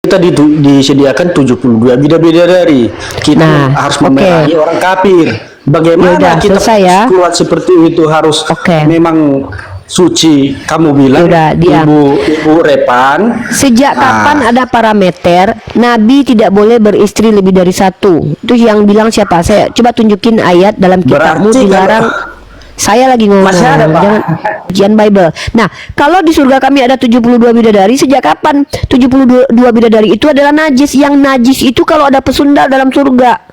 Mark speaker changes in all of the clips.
Speaker 1: kita disediakan 72 bidadari. Kita harus memerahi orang kafir. Bagaimana
Speaker 2: Yaudah,
Speaker 1: kita
Speaker 2: ya?
Speaker 1: keluar seperti itu harus memang suci? Kamu bilang, Ibu Repan.
Speaker 2: Sejak kapan ada parameter Nabi tidak boleh beristri lebih dari satu? Itu yang bilang siapa? Saya coba tunjukin ayat dalam kitabmu dilarang. Saya lagi ngomong, jangan ujian Bible. Nah, kalau di surga kami ada 72 bidadari, sejak kapan 72 bidadari itu adalah najis? Yang najis itu kalau ada pesundal dalam surga.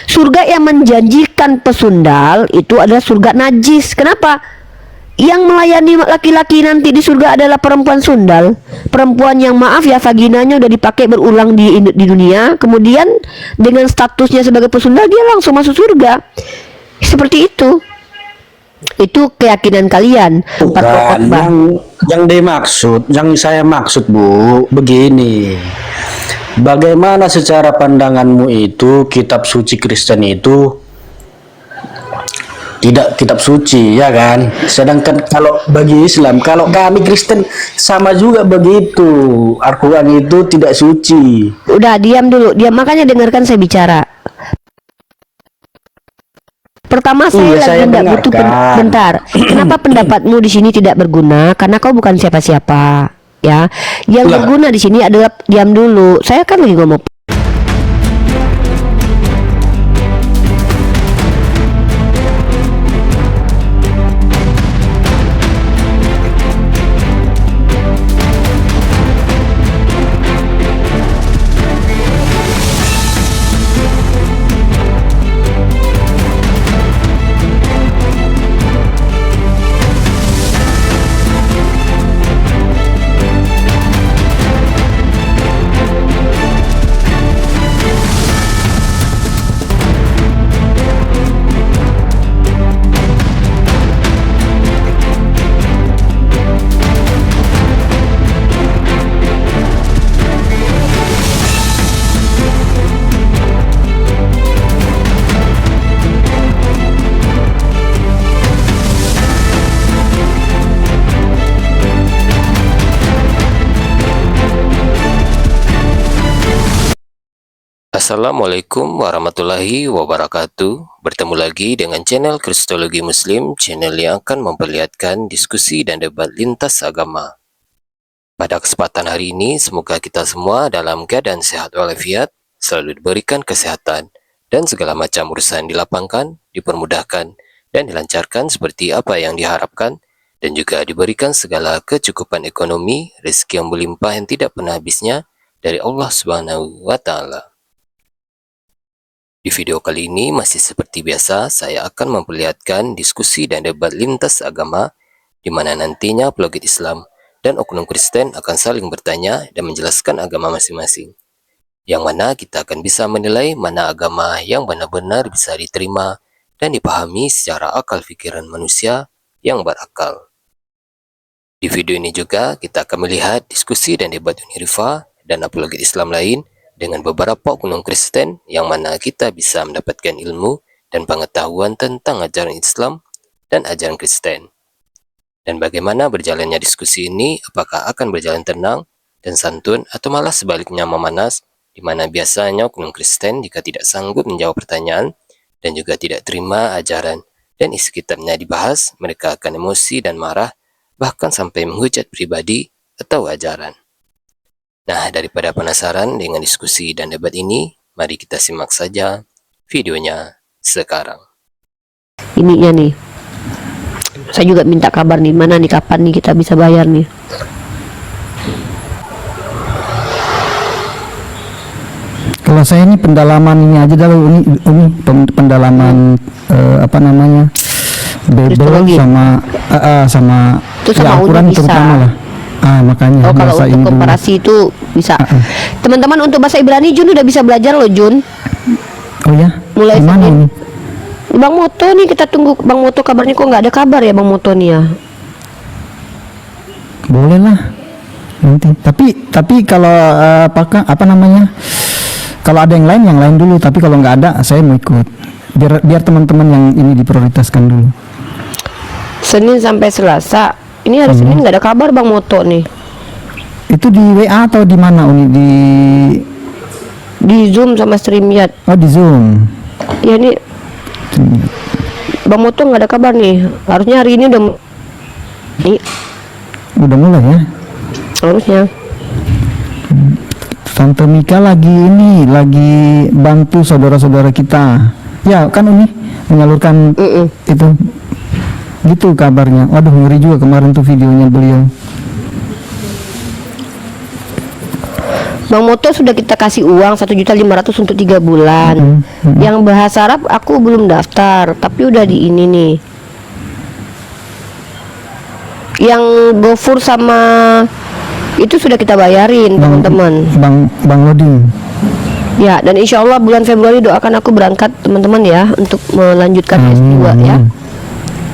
Speaker 2: Surga yang menjanjikan pesundal itu adalah surga najis. Kenapa? Yang melayani laki-laki nanti di surga adalah perempuan sundal, perempuan yang maaf ya vaginanya udah dipakai berulang di dunia, kemudian dengan statusnya sebagai pesundal dia langsung masuk surga. Seperti itu. Itu keyakinan kalian.
Speaker 1: Bukan, yang saya maksud Bu, begini. Bagaimana secara pandanganmu itu kitab suci Kristen itu tidak kitab suci, ya kan? Sedangkan kalau bagi Islam, kalau kami Kristen sama juga begitu. Al-Quran itu tidak suci.
Speaker 2: Udah, diam dulu. Diam, makanya dengarkan saya bicara. Pertama saya lagi tidak butuh bentar. Kenapa pendapatmu di sini tidak berguna? Karena kau bukan siapa-siapa, ya. Yang berguna di sini adalah diam dulu. Saya kan lagi ngomong.
Speaker 3: Assalamualaikum warahmatullahi wabarakatuh. Bertemu lagi dengan channel Kristologi Muslim, channel yang akan memperlihatkan diskusi dan debat lintas agama. Pada kesempatan hari ini, semoga kita semua dalam keadaan sehat walafiat, selalu diberikan kesehatan, dan segala macam urusan dilapangkan, dipermudahkan, dan dilancarkan seperti apa yang diharapkan, dan juga diberikan segala kecukupan ekonomi, rezeki yang berlimpah yang tidak pernah habisnya dari Allah Subhanahu wa Ta'ala. Di video kali ini masih seperti biasa, saya akan memperlihatkan diskusi dan debat lintas agama di mana nantinya apologet Islam dan oknum Kristen akan saling bertanya dan menjelaskan agama masing-masing. Yang mana kita akan bisa menilai mana agama yang benar-benar bisa diterima dan dipahami secara akal pikiran manusia yang berakal. Di video ini juga kita akan melihat diskusi dan debat Unirifa dan apologet Islam lain dengan beberapa oknum Kristen yang mana kita bisa mendapatkan ilmu dan pengetahuan tentang ajaran Islam dan ajaran Kristen. Dan bagaimana berjalannya diskusi ini, apakah akan berjalan tenang dan santun atau malah sebaliknya memanas, di mana biasanya oknum Kristen jika tidak sanggup menjawab pertanyaan dan juga tidak terima ajaran dan isi kitabnya dibahas, mereka akan emosi dan marah, bahkan sampai menghujat pribadi atau ajaran. Nah, daripada penasaran dengan diskusi dan debat ini, mari kita simak saja videonya sekarang.
Speaker 2: Ininya nih, saya juga minta kabar nih, mana nih kapan nih kita bisa bayar nih.
Speaker 4: Kalau saya ini pendalaman ini aja dulu, ini pendalaman apa namanya, Bible sama
Speaker 2: itu sama
Speaker 4: Al-Quran terutama lah. Makanya
Speaker 2: kalau untuk komparasi itu bisa. Teman-teman, untuk bahasa Ibrani Jun udah bisa belajar loh, Jun.
Speaker 4: Oh ya?
Speaker 2: Mulai
Speaker 4: mana ini?
Speaker 2: Bang Moto nih, kita tunggu Bang Moto kabarnya. Kok nggak ada kabar ya Bang Moto nih ya?
Speaker 4: Boleh lah nanti. Tapi kalau apa namanya? Kalau ada yang lain dulu. Tapi kalau nggak ada, saya mau ikut. Biar teman-teman yang ini diprioritaskan dulu.
Speaker 2: Senin sampai Selasa. Ini hari Senin nggak ada kabar Bang Moto nih.
Speaker 4: Itu di WA atau di mana Uni?
Speaker 2: Di Zoom sama StreamYard.
Speaker 4: Oh, di Zoom.
Speaker 2: Ya nih, Bang Moto nggak ada kabar nih. Harusnya hari ini
Speaker 4: Udah mulai ya.
Speaker 2: harusnya.
Speaker 4: Tante Mika lagi bantu saudara-saudara kita. Ya kan Uni menyalurkan itu. Gitu kabarnya. Waduh, ngeri juga kemarin tuh videonya beliau.
Speaker 2: Bang Moto sudah kita kasih uang 1.500.000 untuk 3 bulan. Yang bahasa Arab aku belum daftar, tapi udah di ini nih. Yang GoFur sama itu sudah kita bayarin teman-teman.
Speaker 4: Bang Loding.
Speaker 2: Ya, dan insya Allah bulan Februari doakan aku berangkat teman-teman ya untuk melanjutkan S2 ya.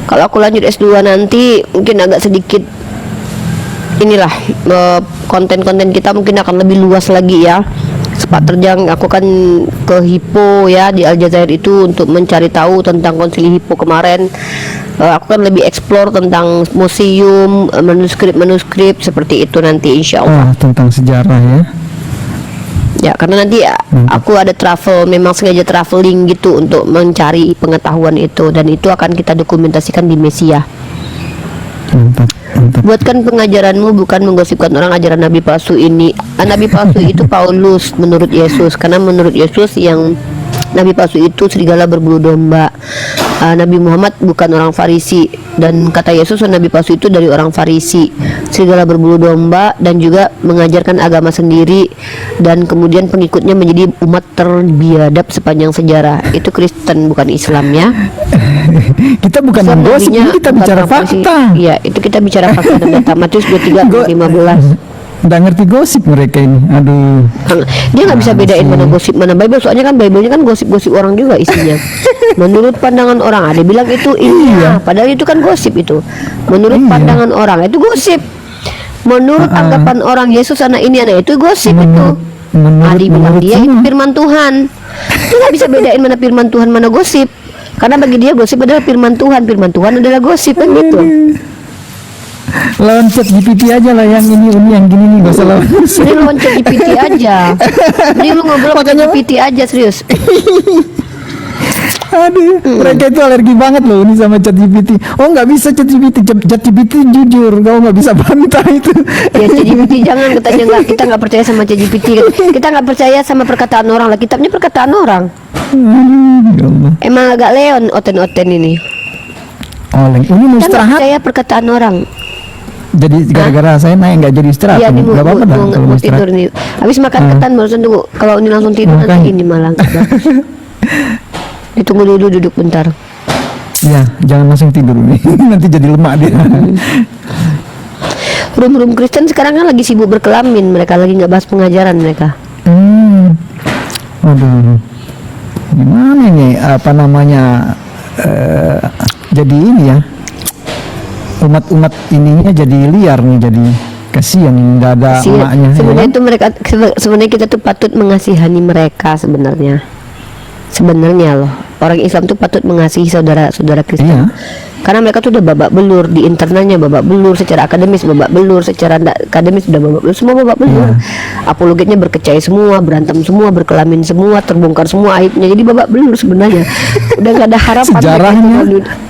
Speaker 2: Kalau aku lanjut S2 nanti mungkin agak sedikit inilah konten-konten kita mungkin akan lebih luas lagi ya. Sepak terjang aku kan ke Hippo ya di Aljazair itu untuk mencari tahu tentang konsili Hippo kemarin. Aku kan lebih explore tentang museum, manuskrip seperti itu nanti insya Allah.
Speaker 4: Tentang sejarah ya.
Speaker 2: Ya, karena nanti aku ada travel, memang sengaja traveling gitu untuk mencari pengetahuan itu, dan itu akan kita dokumentasikan di Mesia.
Speaker 4: Mantap.
Speaker 2: Buatkan pengajaranmu bukan menggosipkan orang ajaran Nabi palsu ini. Nabi palsu itu Paulus menurut Yesus, karena menurut Yesus yang Nabi palsu itu serigala berbulu domba. Nabi Muhammad bukan orang Farisi, dan kata Yesus Nabi palsu itu dari orang Farisi, serigala berbulu domba, dan juga mengajarkan agama sendiri, dan kemudian pengikutnya menjadi umat terbiadab sepanjang sejarah. Itu Kristen bukan Islam ya.
Speaker 4: Kita bukan menggosip, ini kita bicara fakta.
Speaker 2: Iya, itu kita bicara fakta dan data. Matius 23:15.
Speaker 4: Nggak ngerti gosip mereka ini. Aduh.
Speaker 2: Dia nggak bisa bedain mana gosip mana Bible, soalnya kan Bible-nya kan gosip-gosip orang juga isinya. Menurut pandangan orang, ada bilang itu ilmiah, padahal itu kan gosip itu. Menurut pandangan orang itu gosip. Menurut anggapan orang Yesus anak ini anak itu gosip itu. Adi bilang dia itu firman Tuhan. Dia nggak bisa bedain mana firman Tuhan mana gosip. Karena bagi dia gosip adalah firman Tuhan adalah gosip kan gitu.
Speaker 4: Lawan ChatGPT aja lah yang ini yang gini nih, gak usah lawan.
Speaker 2: Ini lawan ChatGPT aja. Ini lu ngobrol sama ChatGPT aja serius.
Speaker 4: Aduh, mereka itu alergi banget loh ini sama ChatGPT. Oh, nggak bisa ChatGPT jujur, kau nggak bisa bantah itu.
Speaker 2: Ya ChatGPT jangan, kita nggak percaya sama ChatGPT. Kita nggak percaya sama perkataan orang lah. Kitabnya perkataan orang.
Speaker 4: Ya Allah.
Speaker 2: Emang agak leon oten-oten ini.
Speaker 4: Oleng, ini mau
Speaker 2: Kita nggak
Speaker 4: istirahat.
Speaker 2: percaya perkataan orang.
Speaker 4: Jadi gara-gara saya naik nggak jadi istirahat.
Speaker 2: Iya nih
Speaker 4: Nggak apa-apa dah kalau
Speaker 2: mau
Speaker 4: mau istirahat.
Speaker 2: tidur nih. Habis makan ketan barusan tunggu. Kalau ini langsung tidur
Speaker 4: Makanya.
Speaker 2: nanti ini malah nggak bagus. Ditunggu dulu, duduk bentar.
Speaker 4: Ya, jangan langsung tidur nih. Nanti jadi lemak dia.
Speaker 2: Rum Kristen sekarang kan lagi sibuk berkelamin. Mereka lagi nggak bahas pengajaran mereka.
Speaker 4: Aduh, gimana nih apa namanya? Jadi ini ya, umat ininya jadi liar nih, jadi kasihan ini nggak ada emaknya.
Speaker 2: Sebenarnya
Speaker 4: Ya,
Speaker 2: itu mereka, sebenarnya kita tuh patut mengasihani mereka sebenarnya. Sebenarnya loh, orang Islam tuh patut mengasihi saudara-saudara Kristen.
Speaker 4: Iya.
Speaker 2: Karena mereka tuh udah babak belur di internalnya, babak belur secara akademis, babak belur secara akademis, udah babak belur, semua babak belur. Apologetnya berkecai semua, berantem semua, berkelamin semua, terbongkar semua aibnya. Jadi babak belur sebenarnya. Udah gak ada harapan.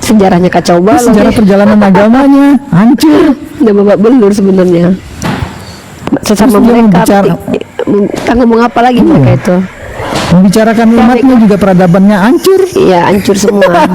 Speaker 2: Sejarahnya kacau balau.
Speaker 4: sejarah perjalanan agamanya hancur.
Speaker 2: Udah babak belur sebenarnya. Sesama
Speaker 4: Terus dia
Speaker 2: mereka
Speaker 4: bicara-
Speaker 2: kita ngomong apa lagi mereka itu?
Speaker 4: Membicarakan umatnya juga peradabannya hancur.
Speaker 2: Iya, hancur semua.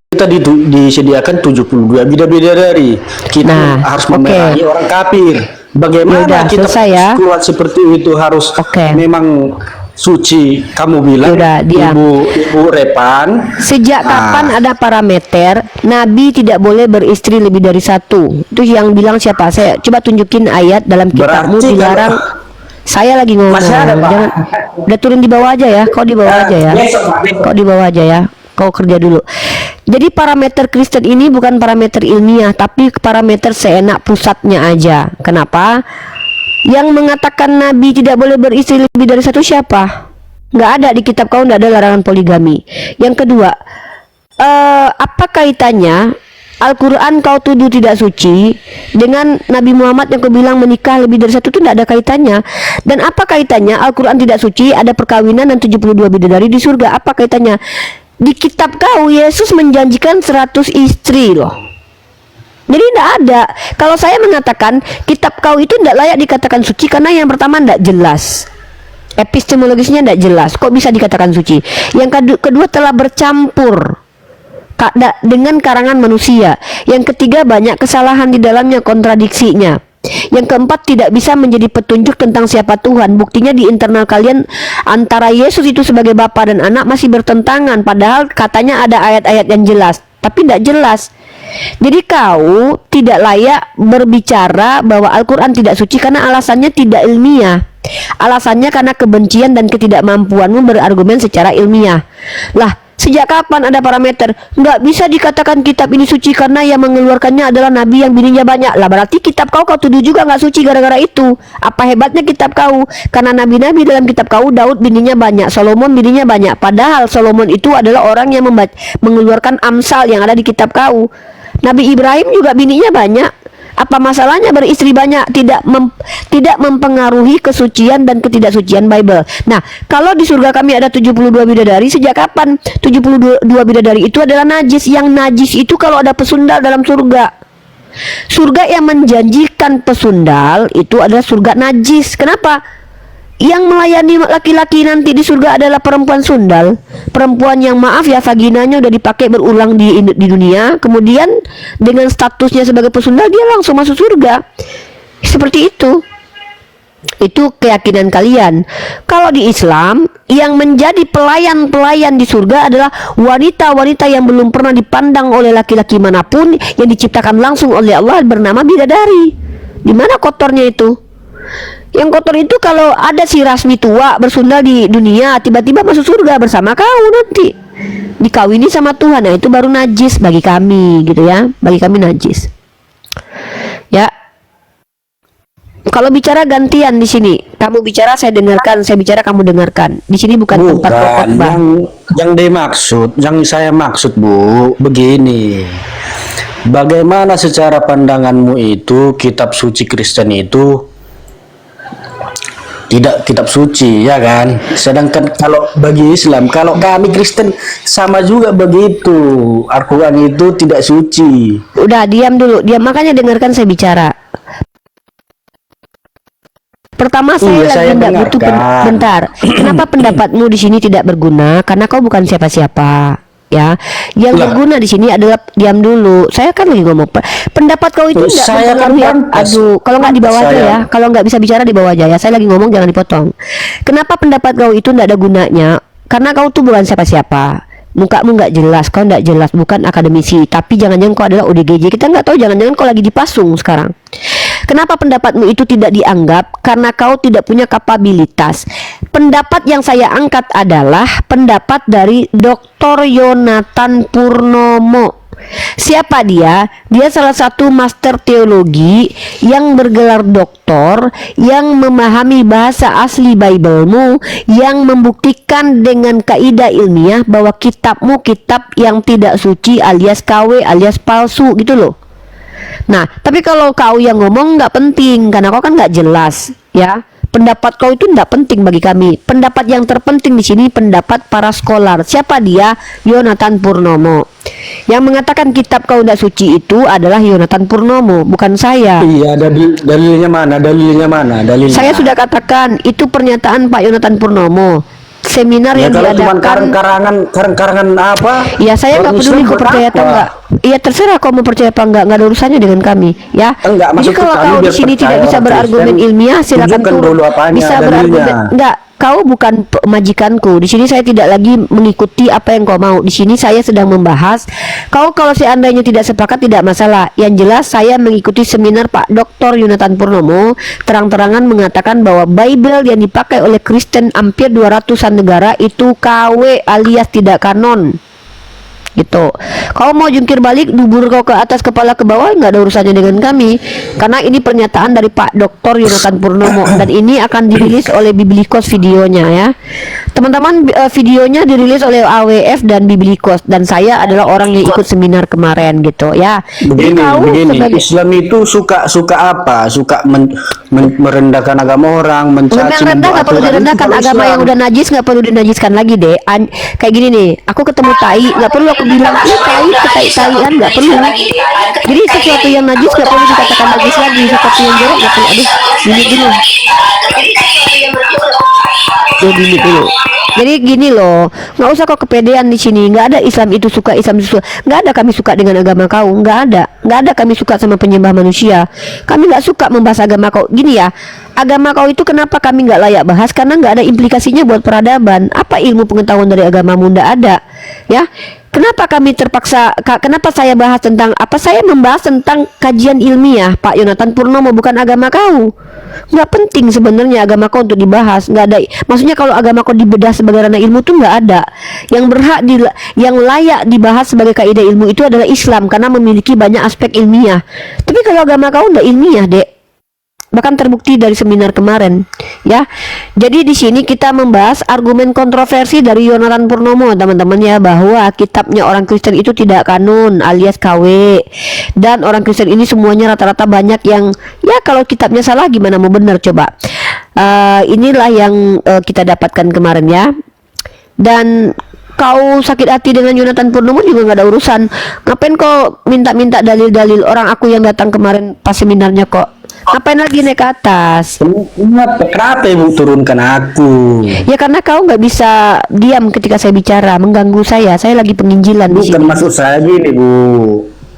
Speaker 1: Kita disediakan 72 bidadari. Kita
Speaker 2: Nah,
Speaker 1: harus
Speaker 2: oke.
Speaker 1: memarahi orang kafir. Bagaimana
Speaker 2: Yaudah,
Speaker 1: kita
Speaker 2: selesai ya.
Speaker 1: keluar seperti itu harus
Speaker 2: Oke.
Speaker 1: memang suci. Kamu bilang
Speaker 2: Yaudah, diam.
Speaker 1: Ibu Repan.
Speaker 2: Sejak kapan ada parameter Nabi tidak boleh beristri lebih dari satu? Itu yang bilang siapa? Saya coba tunjukin ayat dalam kitabmu
Speaker 1: Berarti
Speaker 2: dilarang. Saya lagi ngomong.
Speaker 1: Masih ada, Pak.
Speaker 2: Jangan, udah turun di bawah aja ya. Kau di bawah aja ya. Kau di bawah aja ya. Kau kerja dulu. Jadi parameter Kristen ini bukan parameter ilmiah, tapi parameter seenak pusatnya aja. Kenapa? Yang mengatakan Nabi tidak boleh beristri lebih dari satu siapa? Nggak ada di kitab kau, nggak ada larangan poligami. Yang kedua, apa kaitannya Al-Quran kau tuduh tidak suci dengan Nabi Muhammad yang kau bilang menikah lebih dari satu, itu tidak ada kaitannya. Dan apa kaitannya Al-Quran tidak suci, ada perkawinan dan 72 bidadari di surga? Apa kaitannya? Di kitab kau Yesus menjanjikan 100 istri loh. Jadi tidak ada. Kalau saya mengatakan kitab kau itu tidak layak dikatakan suci karena yang pertama tidak jelas, epistemologisnya tidak jelas. Kok bisa dikatakan suci? Yang kedua telah bercampur dengan karangan manusia. Yang ketiga banyak kesalahan di dalamnya, kontradiksinya. Yang keempat tidak bisa menjadi petunjuk tentang siapa Tuhan. Buktinya di internal kalian antara Yesus itu sebagai bapa dan anak masih bertentangan, padahal katanya ada ayat-ayat yang jelas, tapi tidak jelas. Jadi kau tidak layak berbicara bahwa Al-Quran tidak suci karena alasannya tidak ilmiah. Alasannya karena kebencian dan ketidakmampuanmu berargumen secara ilmiah. Lah, sejak kapan ada parameter? Nggak bisa dikatakan kitab ini suci karena yang mengeluarkannya adalah nabi yang bininya banyak. Lah berarti kitab kau tuduh juga nggak suci gara-gara itu. Apa hebatnya kitab kau? Karena nabi-nabi dalam kitab kau, Daud bininya banyak, Solomon bininya banyak. Padahal Solomon itu adalah orang yang mengeluarkan Amsal yang ada di kitab kau. Nabi Ibrahim juga bininya banyak. Apa masalahnya beristri banyak? Tidak mempengaruhi kesucian dan ketidaksucian Bible. Nah, kalau di surga kami ada 72 bidadari, sejak kapan 72 bidadari itu adalah najis? Yang najis itu kalau ada pesundal dalam surga. Surga yang menjanjikan pesundal itu adalah surga najis. Kenapa? Yang melayani laki-laki nanti di surga adalah perempuan sundal, perempuan yang maaf ya vaginanya udah dipakai berulang di dunia, kemudian dengan statusnya sebagai pesundal dia langsung masuk surga. Seperti itu. Itu keyakinan kalian. Kalau di Islam, yang menjadi pelayan-pelayan di surga adalah wanita-wanita yang belum pernah dipandang oleh laki-laki manapun, yang diciptakan langsung oleh Allah bernama bidadari. Di mana kotornya itu? Yang kotor itu kalau ada si rasmi tua bersundal di dunia, tiba-tiba masuk surga bersama kau nanti, dikawini sama Tuhan. Nah itu baru najis bagi kami gitu ya, bagi kami najis ya. Kalau bicara gantian di sini, kamu bicara saya dengarkan, saya bicara kamu dengarkan. Di sini bukan tempat khotbah.
Speaker 1: Yang saya maksud Bu, begini. Bagaimana secara pandanganmu itu kitab suci Kristen itu tidak kitab suci, ya kan? Sedangkan kalau bagi Islam, kalau kami Kristen sama juga begitu. Al-Quran itu tidak suci.
Speaker 2: Udah, diam dulu, diam, makanya dengarkan saya bicara. Pertama saya lagi tidak butuh bentar. Kenapa pendapatmu di sini tidak berguna? Karena kau bukan siapa-siapa. Ya, yang berguna di sini adalah, diam dulu. Saya kan lagi ngomong. Pendapat kau itu enggak mempengaruhi ya. Aduh, kalau nggak di bawah aja ya. Kalau nggak bisa bicara di bawah aja ya. Saya lagi ngomong, jangan dipotong. Kenapa pendapat kau itu enggak ada gunanya? Karena kau tuh bukan siapa-siapa. Mukamu nggak jelas, kau nggak jelas, bukan akademisi. Tapi jangan-jangan kau adalah ODGJ. Kita nggak tahu, jangan-jangan kau lagi dipasung sekarang. Kenapa pendapatmu itu tidak dianggap? Karena kau tidak punya kapabilitas. Pendapat yang saya angkat adalah pendapat dari Dr. Yonatan Purnomo. Siapa dia? Dia salah satu master teologi yang bergelar doktor, yang memahami bahasa asli Biblemu, yang membuktikan dengan kaidah ilmiah bahwa kitabmu kitab yang tidak suci alias KW alias palsu gitu loh. Nah, tapi kalau kau yang ngomong nggak penting karena kau kan nggak jelas, ya. Pendapat kau itu tidak penting bagi kami. Pendapat yang terpenting di sini pendapat para skolar. Siapa dia? Yonatan Purnomo. Yang mengatakan kitab kau tidak suci itu adalah Yonatan Purnomo, bukan saya.
Speaker 1: Iya, dalilnya mana? Dalilnya mana? Dalilnya.
Speaker 2: Saya sudah katakan itu pernyataan Pak Yonatan Purnomo. Seminar
Speaker 1: ya,
Speaker 2: yang
Speaker 1: kalau
Speaker 2: diadakan
Speaker 1: karangan apa?
Speaker 2: Ya saya nggak peduli kau percaya atau enggak. Iya terserah kau mau percaya apa enggak ada urusannya dengan kami ya.
Speaker 1: Enggak,
Speaker 2: jadi kalau kau di sini tidak bisa berargumen ilmiah silakan turun. Bisa berargumen enggak. Kau bukan majikanku. Di sini saya tidak lagi mengikuti apa yang kau mau. Di sini saya sedang membahas. Kau kalau seandainya tidak sepakat tidak masalah. Yang jelas saya mengikuti seminar Pak Dr. Yonatan Purnomo, terang-terangan mengatakan bahwa Bible yang dipakai oleh Kristen hampir 200-an negara itu KW alias tidak kanon. gitu. Kau mau jungkir balik, dubur kau ke atas kepala ke bawah, nggak ada urusannya dengan kami, karena ini pernyataan dari Pak Dr. Yonatan Purnomo dan ini akan dirilis oleh Biblikos videonya ya teman-teman. Videonya dirilis oleh AWF dan Biblikos dan saya adalah orang yang ikut seminar kemarin gitu ya. Jadi kau
Speaker 1: Begini,
Speaker 2: sebagai
Speaker 1: Islam itu suka apa? Suka merendahkan agama orang, mencaci,
Speaker 2: yang rendah nggak perlu
Speaker 1: membuat aturan.
Speaker 2: direndahkan,
Speaker 1: Itu
Speaker 2: agama
Speaker 1: Islam.
Speaker 2: yang udah najis nggak perlu dinajiskan lagi deh. Kayak gini nih, aku ketemu tai nggak perlu aku bilang tai tai-taian, nggak perlu. Jadi sesuatu yang najis nggak perlu dikatakan najis lagi, sesuatu yang jorok nggak perlu. Aduh, gini dulu. Jadi gini loh, nggak usah kau kepedean di sini. Nggak ada Islam itu suka, Islam itu suka. Nggak ada kami suka dengan agama kau. Nggak ada kami suka sama penyembah manusia. Kami nggak suka membahas agama kau. Gini ya, agama kau itu kenapa kami nggak layak bahas? Karena nggak ada implikasinya buat peradaban. Apa ilmu pengetahuan dari agamamu? Nggak ada, ya. Kenapa kami terpaksa? Kenapa saya bahas tentang apa? Saya membahas tentang kajian ilmiah, Pak Yonatan Purnomo, bukan agama kau. Nggak penting sebenarnya agama kau untuk dibahas. Nggak ada. Maksudnya kalau agama kau dibedah sebagai ranah ilmu tuh nggak ada. Yang yang layak dibahas sebagai kaidah ilmu itu adalah Islam karena memiliki banyak aspek ilmiah. Tapi kalau agama kau nggak ilmiah, Dek. Bahkan terbukti dari seminar kemarin, ya. Jadi di sini kita membahas argumen kontroversi dari Yonatan Purnomo, teman-teman ya, bahwa kitabnya orang Kristen itu tidak kanun alias KW, dan orang Kristen ini semuanya rata-rata banyak yang, ya kalau kitabnya salah gimana mau benar coba. Inilah yang kita dapatkan kemarin ya, dan kau sakit hati dengan Yonatan Purnomo juga nggak ada urusan. Ngapain kau minta-minta dalil-dalil orang aku yang datang kemarin pas seminarnya kok? Ngapain lagi naik ke atas?
Speaker 1: Kenapa ibu turunkan aku?
Speaker 2: Ya karena kau nggak bisa diam ketika saya bicara, mengganggu saya. Saya lagi penginjilan di
Speaker 1: Bukan
Speaker 2: sini.
Speaker 1: maksud saya gini bu.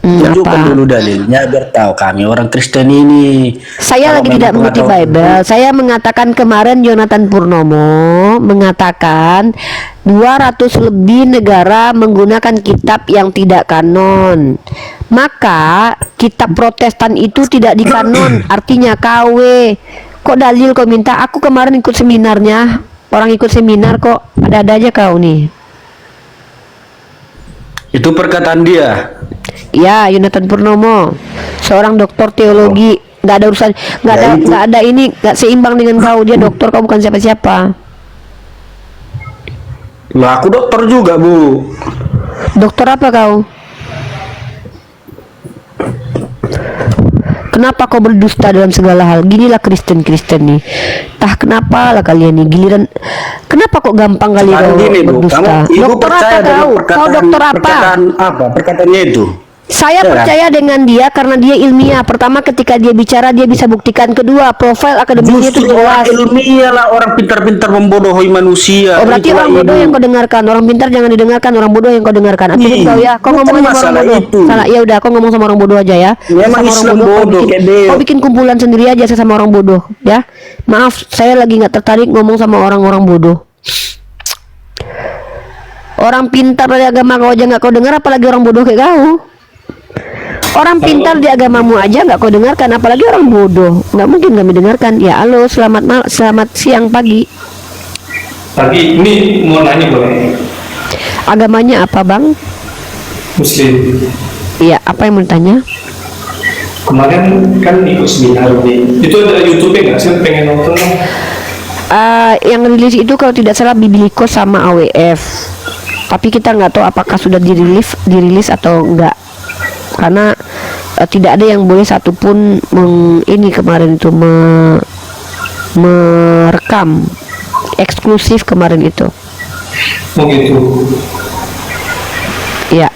Speaker 1: Tunjukkan
Speaker 2: apa?
Speaker 1: dulu dalilnya biar tahu kami orang Kristen ini.
Speaker 2: Saya
Speaker 1: Kalau
Speaker 2: lagi
Speaker 1: memang
Speaker 2: tidak mengutip
Speaker 1: pengetahuan-
Speaker 2: Bible. Saya mengatakan kemarin Yonatan Purnomo mengatakan 200 lebih negara menggunakan kitab yang tidak kanon. Maka kitab Protestan itu tidak dikanon, artinya KW. Kok dalil kau minta? Aku kemarin ikut seminarnya. Orang ikut seminar kok ada-ada aja kau nih.
Speaker 1: Itu perkataan dia.
Speaker 2: Ya, Yonatan Purnomo, seorang doktor teologi, nggak ada urusan,
Speaker 1: Ya, itu.
Speaker 2: nggak ada ini, nggak seimbang dengan kau. Dia doktor, kau bukan siapa-siapa.
Speaker 1: Lah aku dokter juga bu.
Speaker 2: Dokter apa kau? Kenapa kau berdusta dalam segala hal? Ginilah Kristen-Kristen nih. Tah kenapa lah kalian nih giliran? Kenapa kok gampang kali
Speaker 1: Sekarang
Speaker 2: kau
Speaker 1: gini bu,
Speaker 2: berdusta?
Speaker 1: ibu
Speaker 2: Dokter apa
Speaker 1: percaya dengan
Speaker 2: kau? Kau dokter apa?
Speaker 1: perkataan apa? Perkataannya itu.
Speaker 2: Saya
Speaker 1: Ya.
Speaker 2: percaya dengan dia karena dia ilmiah. Pertama, ketika dia bicara dia bisa buktikan. Kedua, profil akademiknya itu
Speaker 1: Justru orang
Speaker 2: jelas.
Speaker 1: ilmiah lah, orang pintar-pintar membodohi manusia.
Speaker 2: Oh berarti
Speaker 1: Itulah
Speaker 2: orang bodoh
Speaker 1: ibu.
Speaker 2: yang kau dengarkan, orang pintar jangan didengarkan, orang bodoh yang kau dengarkan. Aktifin
Speaker 1: Ih,
Speaker 2: kau ya, kau
Speaker 1: bukan
Speaker 2: ngomong sama orang
Speaker 1: masalah
Speaker 2: bodoh.
Speaker 1: itu.
Speaker 2: Salah, ya udah, kau ngomong sama orang bodoh aja ya.
Speaker 1: Memang
Speaker 2: Sama orang
Speaker 1: Islam
Speaker 2: kau
Speaker 1: bodoh, kayak dia.
Speaker 2: kau bikin kumpulan sendiri aja sama orang bodoh, ya. Maaf, saya lagi nggak tertarik ngomong sama orang-orang bodoh. Orang pintar dari agama kau aja nggak kau dengar, apalagi orang bodoh kayak kau. Orang pintar di agamamu aja nggak kau dengarkan, apalagi orang bodoh. Nggak mungkin kami dengarkan. Ya, halo, selamat siang, pagi.
Speaker 5: Tapi ini mau nanya boleh?
Speaker 2: Agamanya apa, Bang?
Speaker 5: Muslim.
Speaker 2: Iya, apa yang mau ditanya?
Speaker 5: Kemarin kan ikut seminar nih. Itu ada YouTube-nya nggak? Saya pengen nonton.
Speaker 2: Yang rilis itu kalau tidak salah Biblikos sama AWF. Tapi kita nggak tahu apakah sudah dirilis atau enggak. Karena tidak ada yang boleh satupun ini kemarin itu merekam eksklusif kemarin itu.
Speaker 5: Oh gitu.
Speaker 2: Ya,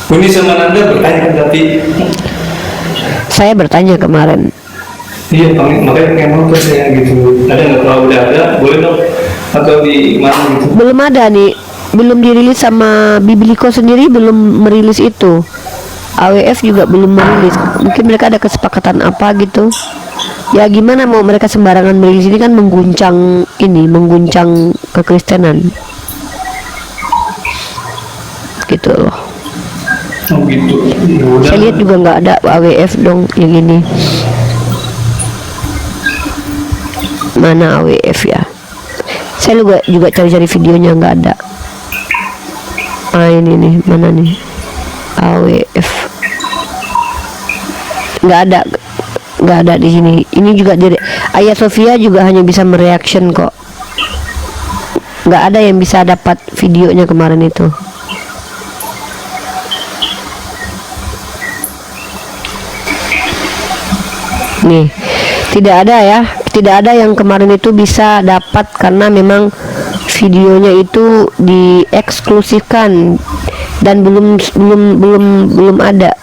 Speaker 5: Ini sama Nanda bertanya kan tapi
Speaker 2: saya bertanya kemarin.
Speaker 5: iya makanya pengen nonton saya gitu. Ada nggak kalau udah ada boleh dong atau di mana gitu?
Speaker 2: Belum ada nih, belum dirilis sama Biblikos sendiri belum merilis itu. AWF juga belum merilis. Mungkin mereka ada kesepakatan apa gitu. Ya gimana mau mereka sembarangan merilis, ini kan mengguncang kekristenan. Gitu loh.
Speaker 5: Oh gitu. Ya udah.
Speaker 2: Saya lihat juga nggak ada AWF dong yang ini. Mana AWF ya? Saya juga cari-cari videonya nggak ada. Ini nih, mana nih? AWF. Nggak ada di sini. Ini juga Ayah Sofia juga hanya bisa mereaction kok. Nggak ada yang bisa dapat videonya kemarin itu. Nih, tidak ada ya, tidak ada yang kemarin itu bisa dapat karena memang videonya itu dieksklusifkan dan belum ada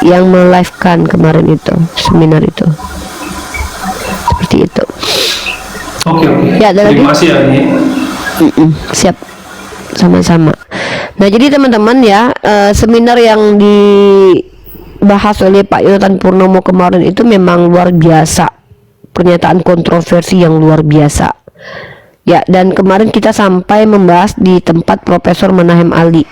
Speaker 2: yang melive-kan kemarin itu seminar itu. Seperti itu.
Speaker 5: Oke.
Speaker 2: Ya, ada lagi?
Speaker 5: Terima kasih ya ini.
Speaker 2: Siap, sama-sama. Nah, jadi teman-teman ya, seminar yang dibahas oleh Pak Yonatan Purnomo kemarin itu memang luar biasa, pernyataan kontroversi yang luar biasa ya. Dan kemarin kita sampai membahas di tempat Profesor Manahem Ali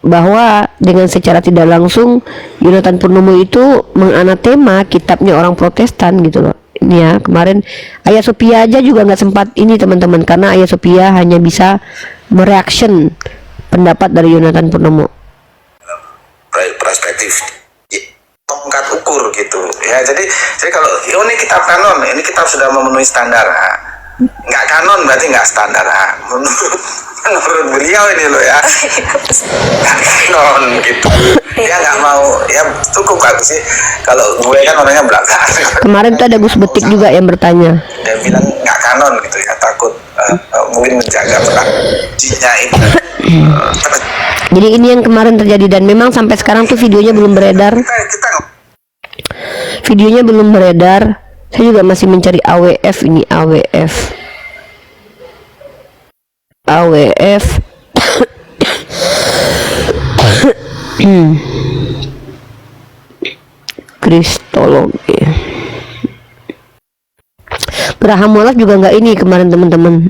Speaker 2: bahwa dengan secara tidak langsung Yonatan Purnomo itu menganatema kitabnya orang Protestan gitu loh. Ini ya, kemarin Ayah Sophia aja juga nggak sempat ini teman-teman, karena Ayah Sophia hanya bisa mereaction pendapat dari Yonatan Purnomo.
Speaker 6: Perspektif tongkat ukur gitu ya. Jadi kalau ini kitab kanon, ini kitab sudah memenuhi standar. Nggak kanon berarti nggak standar. Menurut beliau ini loh ya, nggak kanon gitu. Dia nggak mau, ya cukup bagus sih. Kalau gue kan orangnya belakang.
Speaker 2: Kemarin tuh ada Gus Betik juga yang bertanya.
Speaker 6: Dia bilang nggak kanon gitu ya, takut mungkin menjaga jinya ini.
Speaker 2: Jadi ini yang kemarin terjadi dan memang sampai sekarang tuh videonya belum beredar. Videonya belum beredar. Saya juga masih mencari AWF ini, AWF. Kristologi. Graham Wallace juga nggak ini kemarin teman-teman.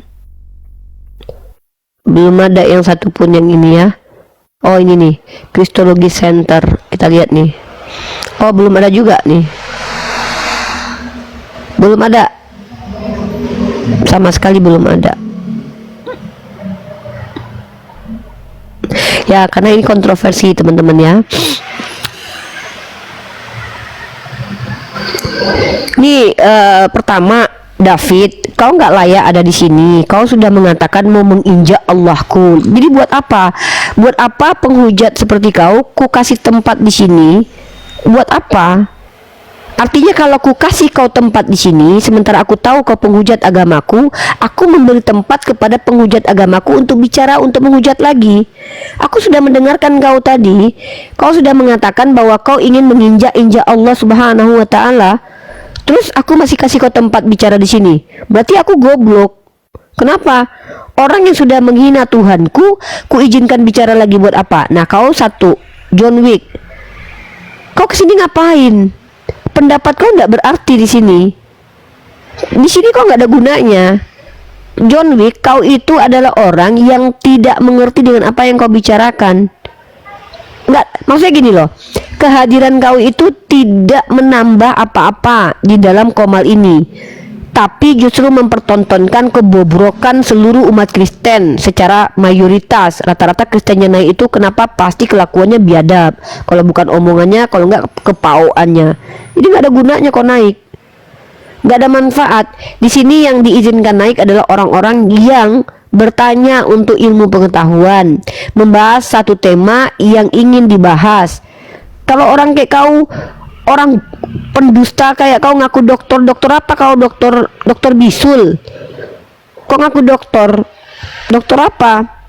Speaker 2: Belum ada yang satupun yang ini ya. Oh ini nih, Kristologi Center. Kita lihat nih. Oh belum ada juga nih. Belum ada. Sama sekali belum ada. Ya karena ini kontroversi teman-teman ya. Nih pertama, David, kau nggak layak ada di sini. Kau sudah mengatakan mau menginjak Allahku. Jadi buat apa? Buat apa penghujat seperti kau? Ku kasih tempat di sini. Buat apa? Artinya kalau ku kasih kau tempat di sini, sementara aku tahu kau penghujat agamaku, aku memberi tempat kepada penghujat agamaku untuk bicara, untuk menghujat lagi. Aku sudah mendengarkan kau tadi. Kau sudah mengatakan bahwa kau ingin menginjak-injak Allah Subhanahu wa Ta'ala. Terus aku masih kasih kau tempat bicara di sini. Berarti aku goblok. Kenapa? Orang yang sudah menghina Tuhanku, ku izinkan bicara lagi buat apa? Nah, kau satu, John Wick. Kau kesini ngapain? Pendapat kau nggak berarti di sini. Di sini kau nggak ada gunanya. John Wick, kau itu adalah orang yang tidak mengerti dengan apa yang kau bicarakan. Nggak, maksudnya gini loh. Kehadiran kau itu tidak menambah apa-apa di dalam komal ini, tapi justru mempertontonkan kebobrokan seluruh umat Kristen secara mayoritas. Rata-rata Kristennya naik itu kenapa? Pasti kelakuannya biadab. Kalau bukan omongannya, kalau nggak kepauannya. Jadi nggak ada gunanya kau naik. Nggak ada manfaat. Di sini yang diizinkan naik adalah orang-orang yang bertanya untuk ilmu pengetahuan, membahas satu tema yang ingin dibahas. Kalau orang kayak kau, orang pendusta kayak kau ngaku dokter apa kau? Dokter bisul. Kau ngaku dokter apa?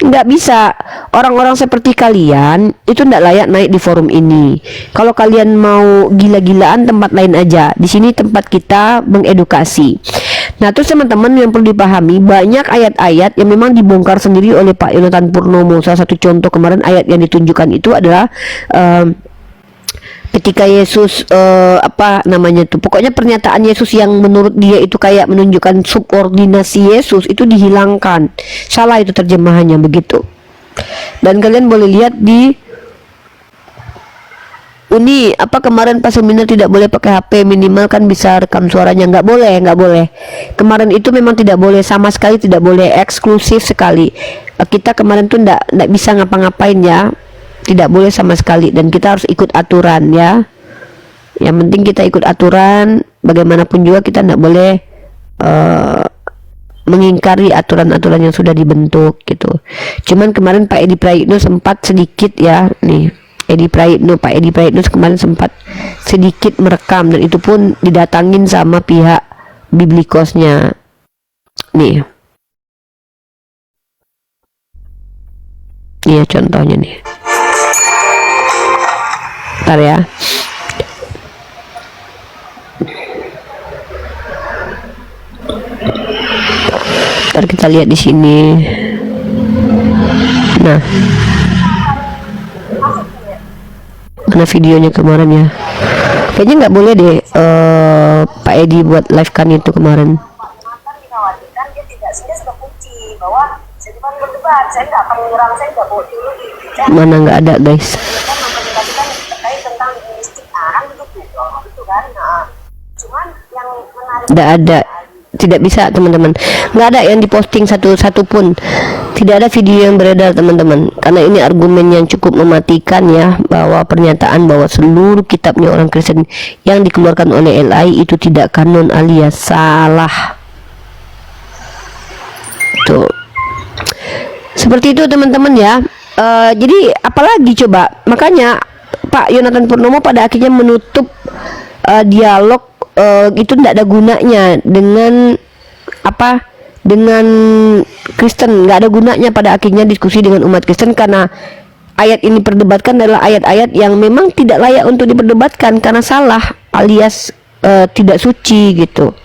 Speaker 2: Nggak bisa. Orang-orang seperti kalian itu nggak layak naik di forum ini. Kalau kalian mau gila-gilaan, tempat lain aja. Di sini tempat kita mengedukasi. Nah, terus teman-teman yang perlu dipahami, banyak ayat-ayat yang memang dibongkar sendiri oleh Pak Yonatan Purnomo. Salah satu contoh kemarin ayat yang ditunjukkan itu adalah ketika Yesus apa namanya tuh, pokoknya pernyataan Yesus yang menurut dia itu kayak menunjukkan subordinasi Yesus itu dihilangkan. Salah itu terjemahannya begitu. Dan kalian boleh lihat di Uni, apa kemarin pas seminar tidak boleh pakai HP, minimal kan bisa rekam suaranya? Nggak boleh, nggak boleh. Kemarin itu memang tidak boleh, sama sekali tidak boleh, eksklusif sekali. Kita kemarin tuh nggak bisa ngapa-ngapain ya, tidak boleh sama sekali, dan kita harus ikut aturan ya. Yang penting kita ikut aturan, bagaimanapun juga kita nggak boleh mengingkari aturan-aturan yang sudah dibentuk gitu. Cuman kemarin Pak Edi Praitno sempat sedikit ya, nih Pak Edi Praitno kemarin sempat sedikit merekam, dan itu pun didatangin sama pihak Biblikosnya. Nih ya contohnya nih, ntar ya. Ntar kita lihat di sini. Nah, mana videonya kemarin ya? Kayaknya nggak boleh deh Pak Edi buat live kan itu kemarin.
Speaker 7: Dikhawatirkan dia sudah kunci bahwa saya cuma berdebat, saya nggak akan menyerang, saya nggak bawa teologi.
Speaker 2: Mana nggak ada guys?
Speaker 7: Kan memperdebatkan terkait tentang mistik kan gitu kan. Nah, cuman yang menarik
Speaker 2: Nggak ada, tidak bisa teman-teman, nggak ada yang diposting satu pun, tidak ada video yang beredar teman-teman, karena ini argumen yang cukup mematikan ya, bahwa pernyataan bahwa seluruh kitabnya orang Kristen yang dikeluarkan oleh LI itu tidak kanon alias salah. Tuh seperti itu teman-teman ya. Jadi apalagi coba, makanya Pak Yonatan Purnomo pada akhirnya menutup dialog itu tidak ada gunanya dengan apa, dengan Kristen, nggak ada gunanya pada akhirnya diskusi dengan umat Kristen, karena ayat ini perdebatkan adalah ayat-ayat yang memang tidak layak untuk diperdebatkan karena salah alias tidak suci gitu.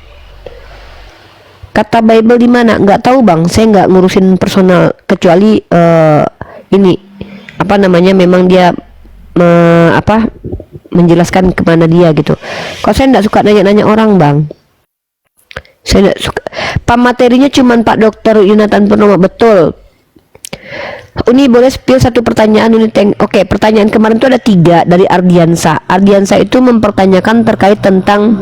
Speaker 2: Kata Bible di mana? Nggak tahu bang, saya nggak ngurusin personal, kecuali ini apa namanya, memang dia menjelaskan kemana dia gitu. Kalau saya nggak suka nanya-nanya orang bang, saya nggak suka. Materinya cuman Pak Dokter Yonatan Purnomo, betul. Uni boleh spill satu pertanyaan Uni Oke, pertanyaan kemarin itu ada 3 dari Ardiansa. Ardiansa itu mempertanyakan terkait tentang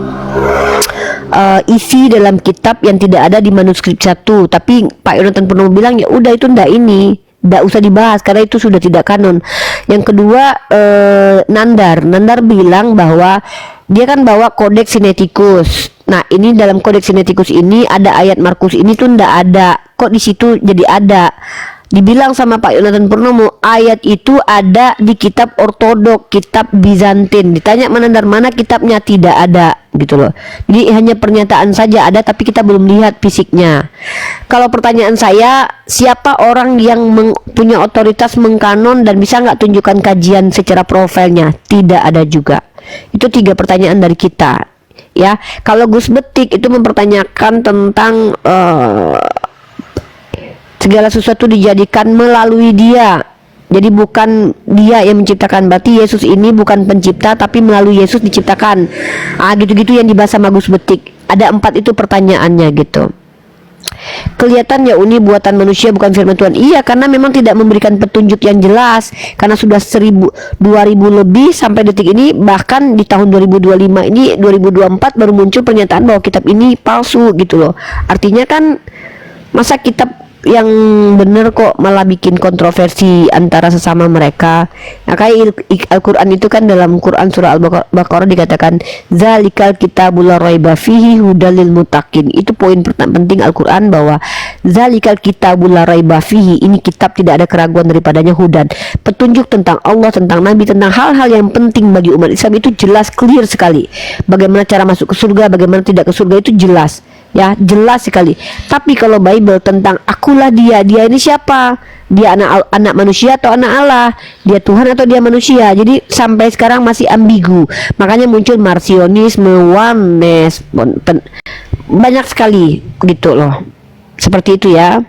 Speaker 2: isi dalam kitab yang tidak ada di manuskrip 1, tapi Pak Yonatan Purnomo bilang ya udah itu nggak usah dibahas karena itu sudah tidak kanon. Yang kedua Nandar bilang bahwa dia kan bawa Kodeks Sinaiticus. Nah ini dalam Kodeks Sinaiticus ini ada ayat Markus ini tuh ndak ada, kok di situ jadi ada. Dibilang sama Pak Yonatan Purnomo ayat itu ada di kitab ortodok, kitab Bizantin. Ditanya Nandar mana kitabnya, tidak ada gitu loh. Jadi hanya pernyataan saja ada, tapi kita belum lihat fisiknya. Kalau pertanyaan saya, siapa orang yang punya otoritas mengkanon dan bisa nggak tunjukkan kajian secara profilnya? Tidak ada juga. Itu 3 pertanyaan dari kita ya. Kalau Gus Betik itu mempertanyakan tentang segala sesuatu dijadikan melalui dia, jadi bukan dia yang menciptakan, berarti Yesus ini bukan pencipta tapi melalui Yesus diciptakan. Gitu-gitu yang dibahas sama Gus Betik. Ada 4 itu pertanyaannya gitu. Kelihatan ya Uni buatan manusia bukan firman Tuhan. Iya, karena memang tidak memberikan petunjuk yang jelas, karena sudah 2000 lebih sampai detik ini, bahkan di tahun 2025 ini 2024 baru muncul pernyataan bahwa kitab ini palsu gitu loh. Artinya kan masa kitab yang bener kok malah bikin kontroversi antara sesama mereka. Nah kayak Al-Quran itu kan dalam Quran surah Al-Baqarah dikatakan zalikal kitabul la raiba fihi hudal lil muttaqin. Itu poin penting Al-Quran, bahwa zalikal kitabul la raiba fihi, ini kitab tidak ada keraguan daripadanya, hudan, petunjuk tentang Allah, tentang Nabi, tentang hal-hal yang penting bagi umat Islam. Itu jelas, clear sekali. Bagaimana cara masuk ke surga, bagaimana tidak ke surga, itu jelas ya, jelas sekali. Tapi kalau Bible tentang akulah dia ini siapa? Dia anak manusia atau anak Allah? Dia Tuhan atau dia manusia? Jadi sampai sekarang masih ambigu. Makanya muncul Marcionisme, Oneness, banyak sekali gitu loh. Seperti itu ya.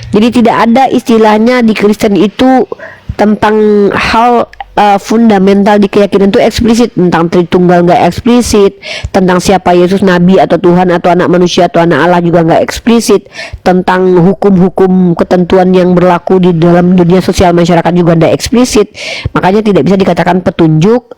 Speaker 2: Jadi tidak ada istilahnya di Kristen itu tentang hal fundamental di keyakinan itu eksplisit. Tentang Tritunggal nggak eksplisit, tentang siapa Yesus nabi atau Tuhan atau anak manusia atau anak Allah juga nggak eksplisit, tentang hukum-hukum ketentuan yang berlaku di dalam dunia sosial masyarakat juga nggak eksplisit. Makanya tidak bisa dikatakan petunjuk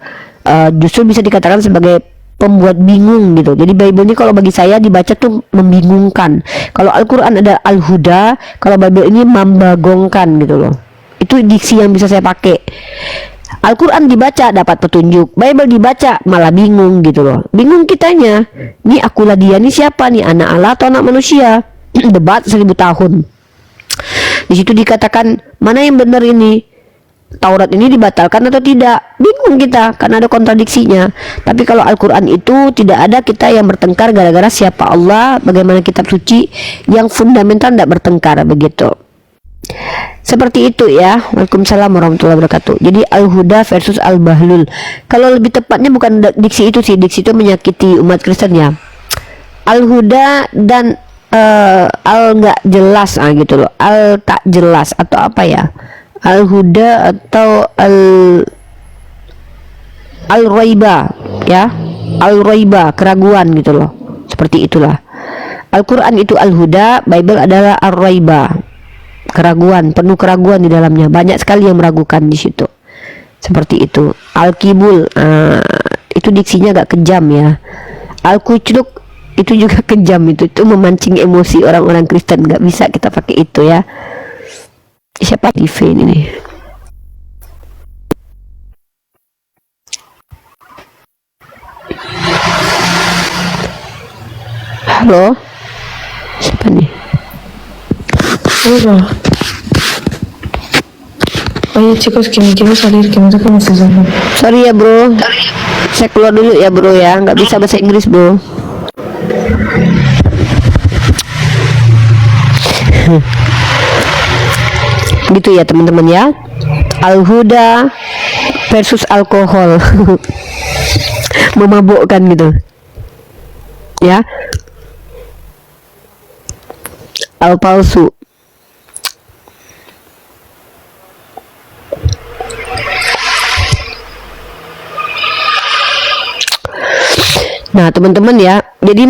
Speaker 2: justru bisa dikatakan sebagai pembuat bingung gitu. Jadi Bible ini kalau bagi saya dibaca tuh membingungkan. Kalau Al-Quran ada Al-Huda, kalau Bible ini membagongkan gitu loh. Itu diksi yang bisa saya pakai. Al-Quran dibaca dapat petunjuk, Bible dibaca malah bingung gitu loh. Bingung kitanya. Nih akulah dia, nih siapa nih, anak Allah atau anak manusia? Debat 1000 tahun. Di situ dikatakan mana yang benar ini? Taurat ini dibatalkan atau tidak? Bingung kita karena ada kontradiksinya. Tapi kalau Al-Quran itu tidak ada kita yang bertengkar gara-gara siapa Allah, bagaimana kitab suci, yang fundamental tidak bertengkar begitu. Seperti itu ya. Waalaikumsalam warahmatullahi wabarakatuh. Jadi Al-Huda versus Al-Bahlul. Kalau lebih tepatnya bukan diksi itu sih, diksi itu menyakiti umat Kristen ya. Al-Huda dan Al nggak jelas gitu loh. Al tak jelas atau apa ya? Al-Huda atau Al-Raiba ya, Al-Raiba, keraguan gitu loh, seperti itulah. Al-Quran itu Al-Huda, Bible adalah Al-Raiba, keraguan, penuh keraguan di dalamnya, banyak sekali yang meragukan di situ, seperti itu. Al-Kibul, itu diksinya agak kejam ya. Al-Kucluk itu juga kejam, itu memancing emosi orang-orang Kristen, nggak bisa kita pakai itu ya. Siapa Divin ini? Halo, siapa nih?
Speaker 8: Hola. Oye chicos, que me quiero salir, que no sé cómo se llama.
Speaker 2: Sorry ya bro, saya keluar dulu ya bro ya, nggak bisa bahasa Inggris bro. Gitu ya teman-teman ya. Al-Huda versus alkohol. Memabukkan gitu ya. Al-palsu. Nah teman-teman ya, jadi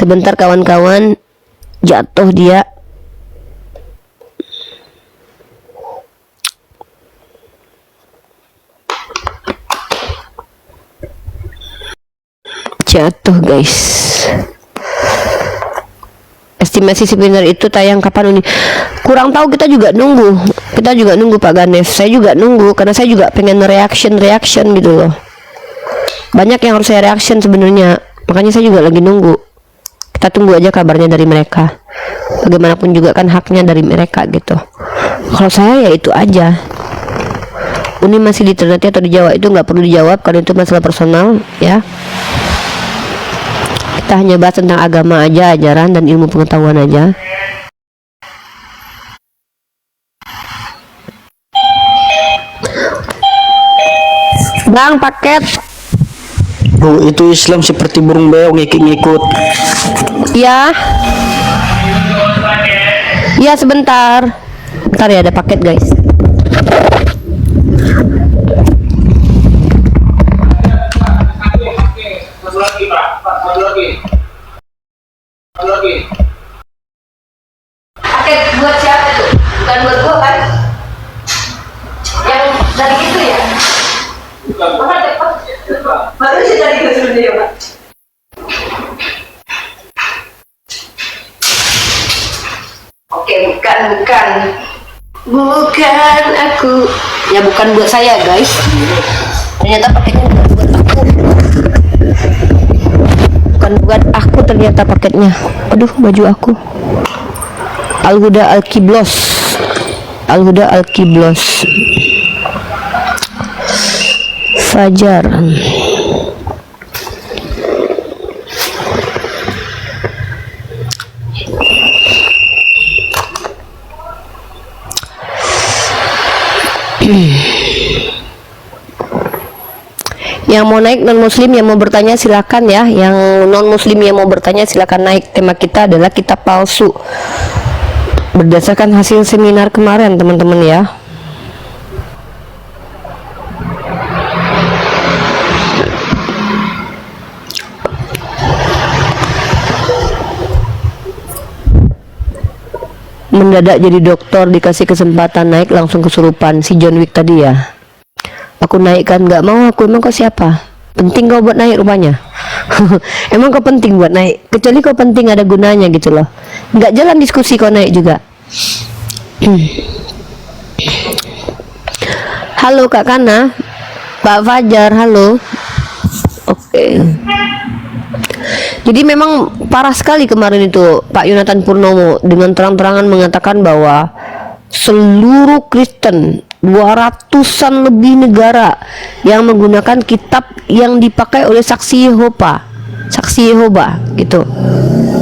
Speaker 2: sebentar kawan-kawan, jatuh dia. Jatuh guys. Estimasi sebenarnya itu tayang kapan ini? Kurang tahu, kita juga nunggu Pak Ganev. Saya juga nunggu karena saya juga pengen reaction gitu loh. Banyak yang harus saya reaction sebenarnya, makanya saya juga lagi nunggu. Kita tunggu aja kabarnya dari mereka. Bagaimanapun juga kan haknya dari mereka gitu. Kalau saya ya itu aja. Ini masih di Ternate atau di Jawa itu nggak perlu dijawab karena itu masalah personal ya. Kita hanya bahas tentang agama aja, ajaran dan ilmu pengetahuan aja. Bang, paket.
Speaker 1: Bu, itu Islam seperti burung beong ngikut-ngikut.
Speaker 2: Ya. Ya, sebentar. Bentar ya, ada paket, guys. Paket buat siapa tuh? Bukan buat gua kan? Yang dari itu ya? Baru sih dari itu ya, Pak. Oke, bukan aku. Ya bukan buat saya, guys. Ternyata paketnya bukan buat aku. Bukan buat aku ternyata paketnya. Aduh, baju aku. Al-Huda Al-Kiblos. Al-Huda Al-Kiblos. Fajar. Yang mau naik non muslim yang mau bertanya silakan ya. Yang non muslim yang mau bertanya silakan naik. Tema kita adalah kitab palsu berdasarkan hasil seminar kemarin teman-teman ya. Mendadak jadi dokter, dikasih kesempatan naik langsung kesurupan. Si John Wick tadi ya. Aku naik kan, nggak mau aku. Emang kau siapa? Penting kau buat naik rupanya. Emang kau penting buat naik? Kecuali kau penting ada gunanya gitu loh. Nggak jalan diskusi kau naik juga. Halo Kak Kana, Pak Fajar, halo. Oke. Jadi memang parah sekali kemarin itu Pak Yonatan Purnomo dengan terang-terangan mengatakan bahwa seluruh Kristen 200-an lebih negara yang menggunakan kitab yang dipakai oleh saksi Yehova gitu,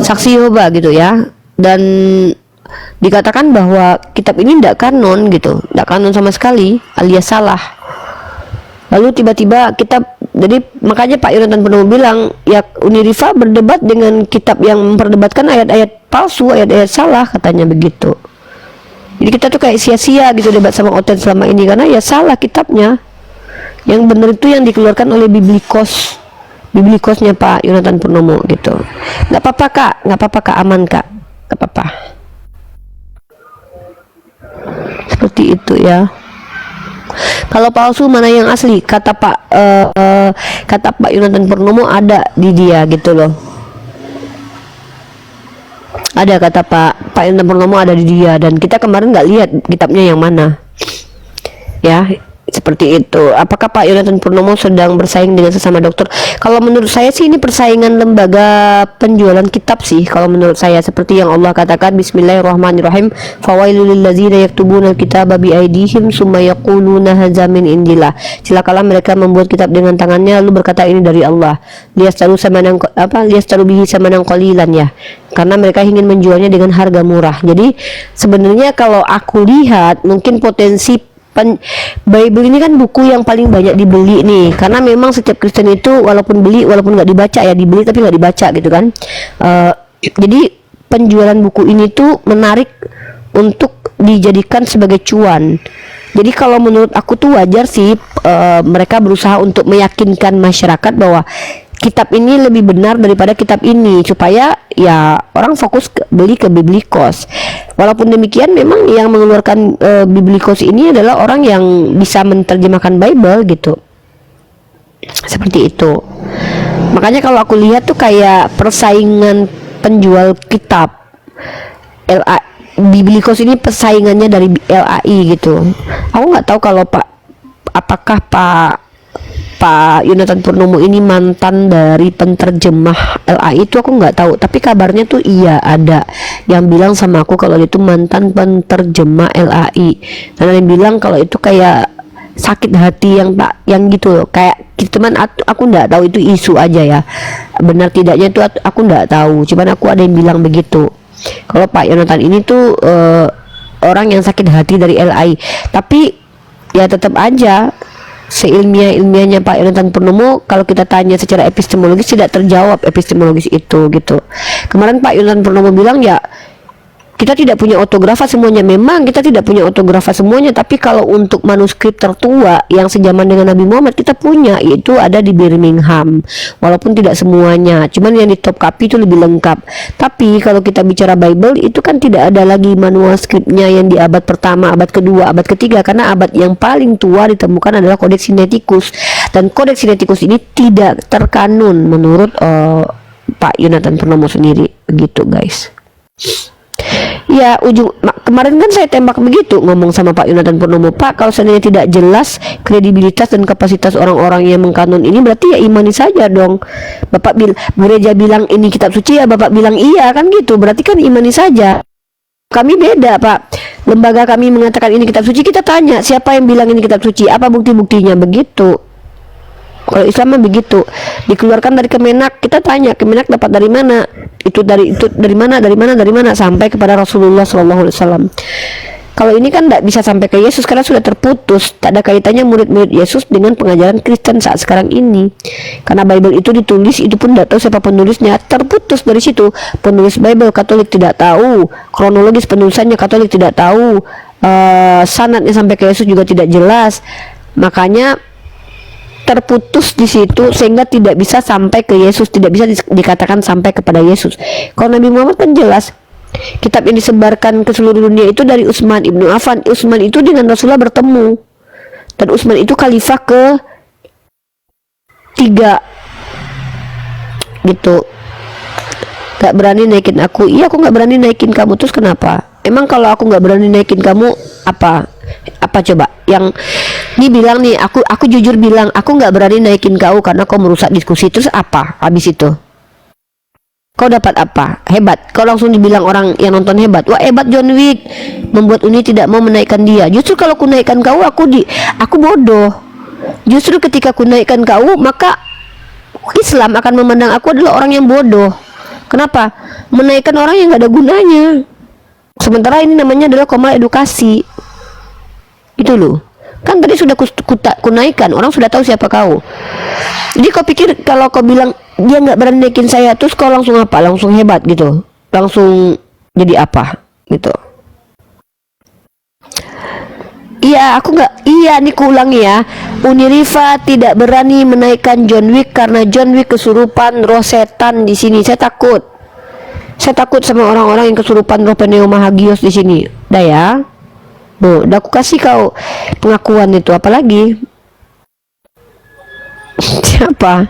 Speaker 2: saksi Yehova gitu ya, dan dikatakan bahwa kitab ini tidak kanon gitu, tidak kanon sama sekali alias salah. Lalu tiba-tiba kitab, jadi makanya Pak Yonatan Purnomo bilang ya Unirifa berdebat dengan kitab yang memperdebatkan ayat-ayat palsu, ayat-ayat salah, katanya begitu. Jadi kita tuh kayak sia-sia gitu debat sama Oten selama ini karena ya salah kitabnya. Yang benar itu yang dikeluarkan oleh Biblikosnya Pak Yonatan Purnomo gitu. Nggak apa-apa Kak, nggak apa-apa Kak, aman Kak, nggak apa-apa. Seperti itu ya. Kalau palsu mana yang asli? Kata Pak Yonatan Purnomo ada di dia gitu loh. Ada kata Pak Yonatan Purnomo ada di dia, dan kita kemarin nggak lihat kitabnya yang mana. Ya, seperti itu. Apakah Pak Yonatan Purnomo sedang bersaing dengan sesama dokter? Kalau menurut saya sih ini persaingan lembaga penjualan kitab sih. Kalau menurut saya seperti yang Allah katakan, Bismillahirrahmanirrahim, fawailul lillazina yaktubuna alkitaba biaidihim summa yaquluna hadza min indillah. Celakalah mereka membuat kitab dengan tangannya lalu berkata ini dari Allah. Liyastaru bihi samanan qalilan ya. Karena mereka ingin menjualnya dengan harga murah. Jadi sebenarnya kalau aku lihat mungkin potensi Bible ini kan buku yang paling banyak dibeli nih, karena memang setiap Kristen itu walaupun nggak dibaca ya, dibeli tapi nggak dibaca gitu kan. Jadi penjualan buku ini tuh menarik untuk dijadikan sebagai cuan. Jadi kalau menurut aku tuh wajar sih mereka berusaha untuk meyakinkan masyarakat bahwa kitab ini lebih benar daripada kitab ini, supaya ya orang fokus beli ke Biblikos. Walaupun demikian memang yang mengeluarkan Biblikos ini adalah orang yang bisa menerjemahkan Bible gitu. Seperti itu. Makanya kalau aku lihat tuh kayak persaingan penjual kitab. Biblikos ini persaingannya dari LAI gitu. Aku nggak tahu kalau apakah Pak Yonatan Purnomo ini mantan dari penterjemah LAI itu aku nggak tahu, tapi kabarnya tuh iya ada yang bilang sama aku kalau itu mantan penterjemah LAI, dan ada yang bilang kalau itu kayak sakit hati yang gitu loh, kayak cuman aku nggak tahu, itu isu aja ya, benar tidaknya itu aku nggak tahu, cuman aku ada yang bilang begitu kalau Pak Yonatan ini tuh orang yang sakit hati dari LAI. Tapi ya tetap aja seilmiah-ilmiahnya Pak Yonatan Purnomo, kalau kita tanya secara epistemologis tidak terjawab epistemologis itu gitu. Kemarin Pak Yonatan Purnomo bilang ya kita tidak punya autografa semuanya. Memang kita tidak punya autografa semuanya, tapi kalau untuk manuskrip tertua yang sejaman dengan Nabi Muhammad kita punya, yaitu ada di Birmingham. Walaupun tidak semuanya, cuman yang di Topkapi itu lebih lengkap. Tapi kalau kita bicara Bible itu kan tidak ada lagi manual skripnya yang di abad pertama, abad kedua, abad ketiga, karena abad yang paling tua ditemukan adalah Codex Sinaiticus, dan Codex Sinaiticus ini tidak terkanun menurut Pak Yonatan Purnomo sendiri, begitu guys. Ya kemarin kan saya tembak begitu ngomong sama Pak Yonatan Purnomo, Pak, kalau seandainya tidak jelas kredibilitas dan kapasitas orang-orang yang mengkanon ini, berarti ya imani saja dong. Bapak gereja bilang ini kitab suci, ya Bapak bilang iya kan gitu, berarti kan imani saja. Kami beda Pak, lembaga kami mengatakan ini kitab suci, kita tanya siapa yang bilang ini kitab suci, apa bukti-buktinya, begitu. Kalau Islam mah begitu, dikeluarkan dari Kemenak, kita tanya Kemenak dapat dari mana, itu dari mana sampai kepada Rasulullah SAW. Kalau ini kan tidak bisa sampai ke Yesus karena sudah terputus, tak ada kaitannya murid-murid Yesus dengan pengajaran Kristen saat sekarang ini. Karena Bible itu ditulis, itu pun tidak tahu siapa penulisnya, terputus dari situ. Penulis Bible Katolik tidak tahu, kronologis penulisannya Katolik tidak tahu, sanadnya sampai ke Yesus juga tidak jelas. Makanya terputus di situ sehingga tidak bisa sampai ke Yesus, tidak bisa dikatakan sampai kepada Yesus. Kalau Nabi Muhammad kan jelas, kitab yang disebarkan ke seluruh dunia itu dari Utsman ibnu Affan. Utsman itu dengan Rasulullah bertemu, dan Utsman itu khalifah ke 3 gitu. Gak berani naikin aku, iya aku gak berani naikin kamu, terus kenapa? Emang kalau aku gak berani naikin kamu apa coba? Yang ini bilang nih, aku jujur bilang aku nggak berani naikin kau karena kau merusak diskusi, terus apa habis itu? Kau dapat apa? Hebat. Kau langsung dibilang orang yang nonton hebat, wah hebat John Wick membuat Uni tidak mau menaikkan dia. Justru kalau aku naikkan kau, aku bodoh. Justru ketika aku naikkan kau, maka Islam akan memandang aku adalah orang yang bodoh. Kenapa? Menaikkan orang yang nggak ada gunanya. Sementara ini namanya adalah komal edukasi. Itu loh, kan tadi sudah ku naikkan, orang sudah tahu siapa kau. Jadi kau pikir kalau kau bilang dia nggak berani naikin saya, terus kau langsung apa? Langsung hebat gitu, langsung jadi apa gitu? Iya, aku nggak. Iya, nih ku ulangi ya. Uniriva tidak berani menaikkan John Wick karena John Wick kesurupan roh setan di sini. Saya takut sama orang-orang yang kesurupan roh pneumahagios di sini. Dah ya. Udah aku kasih kau pengakuan itu, apalagi siapa?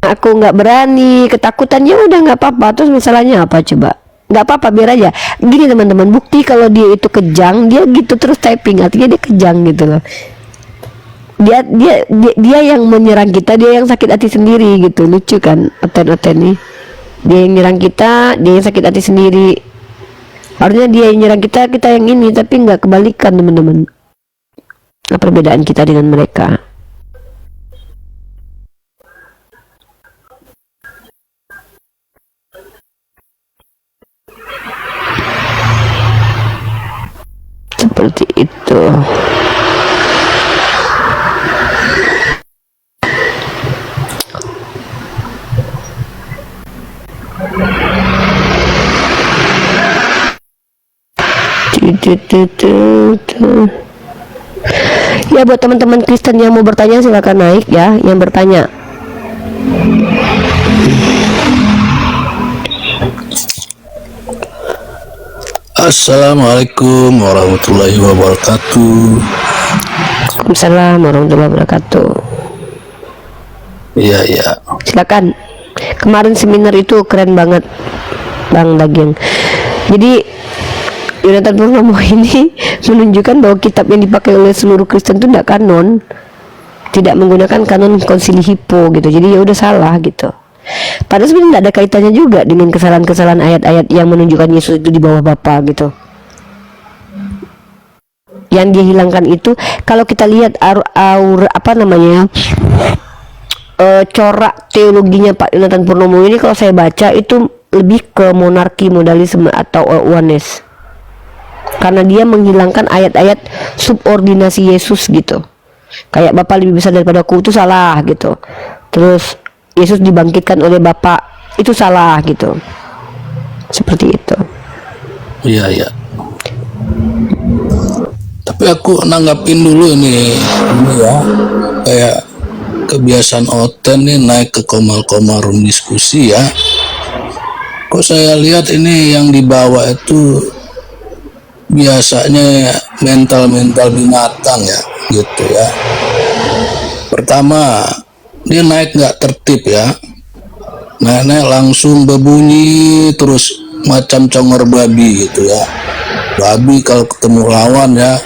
Speaker 2: Aku nggak berani, ketakutannya udah nggak apa-apa. Terus masalahnya apa coba? Nggak apa-apa, biar aja. Gini teman-teman, bukti kalau dia itu kejang, dia gitu terus typing, artinya dia kejang gitu loh. Dia yang menyerang kita, dia yang sakit hati sendiri gitu. Lucu kan Oten nih, dia yang nyerang kita, dia yang sakit hati sendiri. Harusnya dia yang nyerang kita, kita yang ini, tapi nggak kebalikan teman-teman. Apa perbedaan kita dengan mereka? Seperti itu. Ya, buat teman-teman Kristen yang mau bertanya silakan naik ya, yang bertanya.
Speaker 9: Assalamualaikum warahmatullahi wabarakatuh.
Speaker 2: Waalaikumsalam warahmatullahi wabarakatuh.
Speaker 9: Iya.
Speaker 2: Silakan. Kemarin seminar itu keren banget, Bang Daging. Jadi Yonatan Purnomo ini menunjukkan bahwa kitab yang dipakai oleh seluruh Kristen itu tidak kanon, tidak menggunakan kanon konsili Hippo gitu. Jadi ya udah salah gitu. Padahal sebenarnya tidak ada kaitannya juga dengan kesalahan-kesalahan ayat-ayat yang menunjukkan Yesus itu di bawah Bapa gitu. Yang dia hilangkan itu, kalau kita lihat corak teologinya Pak Yonatan Purnomo ini, kalau saya baca itu lebih ke monarki modalisme atau oneness. Karena dia menghilangkan ayat-ayat subordinasi Yesus gitu. Kayak Bapa lebih besar daripada aku itu salah gitu. Terus Yesus dibangkitkan oleh Bapa itu salah gitu. Seperti itu.
Speaker 9: Iya, iya. Tapi aku nanggapin dulu ini ya, kayak kebiasaan Oten nih naik ke komal-komal room diskusi ya. Kok saya lihat ini yang dibawa itu biasanya mental-mental binatang ya, gitu ya. Pertama, dia naik nggak tertib ya, naik langsung berbunyi terus macam congor babi gitu ya. Babi kalau ketemu lawan ya,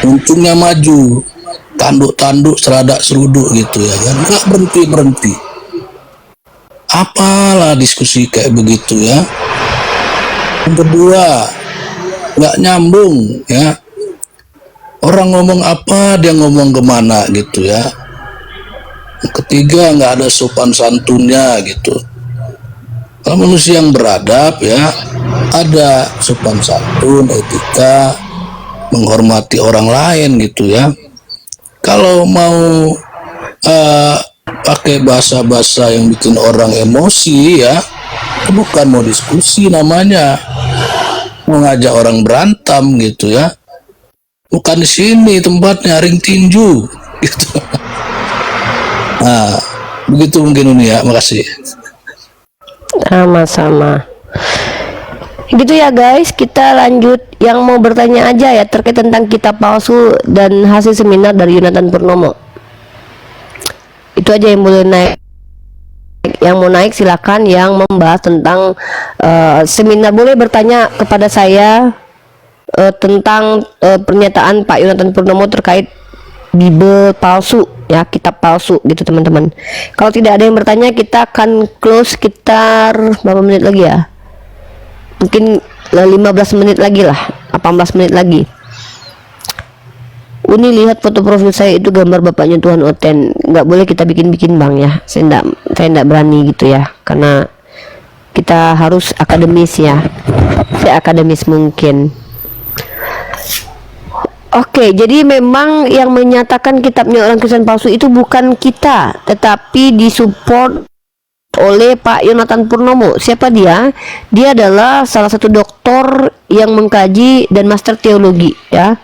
Speaker 9: untungnya maju, tanduk-tanduk, seradak seruduk gitu ya kan, nggak berhenti. Apalah diskusi kayak begitu ya. Yang kedua, nggak nyambung ya, orang ngomong apa dia ngomong kemana gitu ya. Yang ketiga, nggak ada sopan santunnya gitu. Kalau manusia yang beradab ya, ada sopan santun, etika, menghormati orang lain gitu ya. Kalau mau pakai bahasa-bahasa yang bikin orang emosi ya, itu bukan mau diskusi namanya, mau ngajak orang berantem gitu ya. Bukan di sini tempatnya, ring tinju gitu. Nah, begitu mungkin ini ya, makasih.
Speaker 2: Sama-sama. Gitu ya guys, kita lanjut yang mau bertanya aja ya terkait tentang kitab palsu dan hasil seminar dari Yonatan Purnomo. Itu aja yang boleh naik. Yang mau naik silakan, yang membahas tentang seminar boleh bertanya kepada saya tentang pernyataan Pak Yonatan Purnomo terkait Bible palsu ya, kitab palsu gitu teman-teman. Kalau tidak ada yang bertanya, kita akan close sekitar berapa menit lagi ya, mungkin 15 menit lagi lah, 18 menit lagi. Uni lihat foto profil saya itu gambar bapaknya Tuhan Oten. Nggak boleh kita bikin-bikin bang ya, saya nggak berani gitu ya, karena kita harus akademis ya, saya akademis mungkin. Oke, jadi memang yang menyatakan kitabnya orang Kristen palsu itu bukan kita, tetapi disupport oleh Pak Yonatan Purnomo. Siapa dia? Dia adalah salah satu doktor yang mengkaji dan master teologi ya.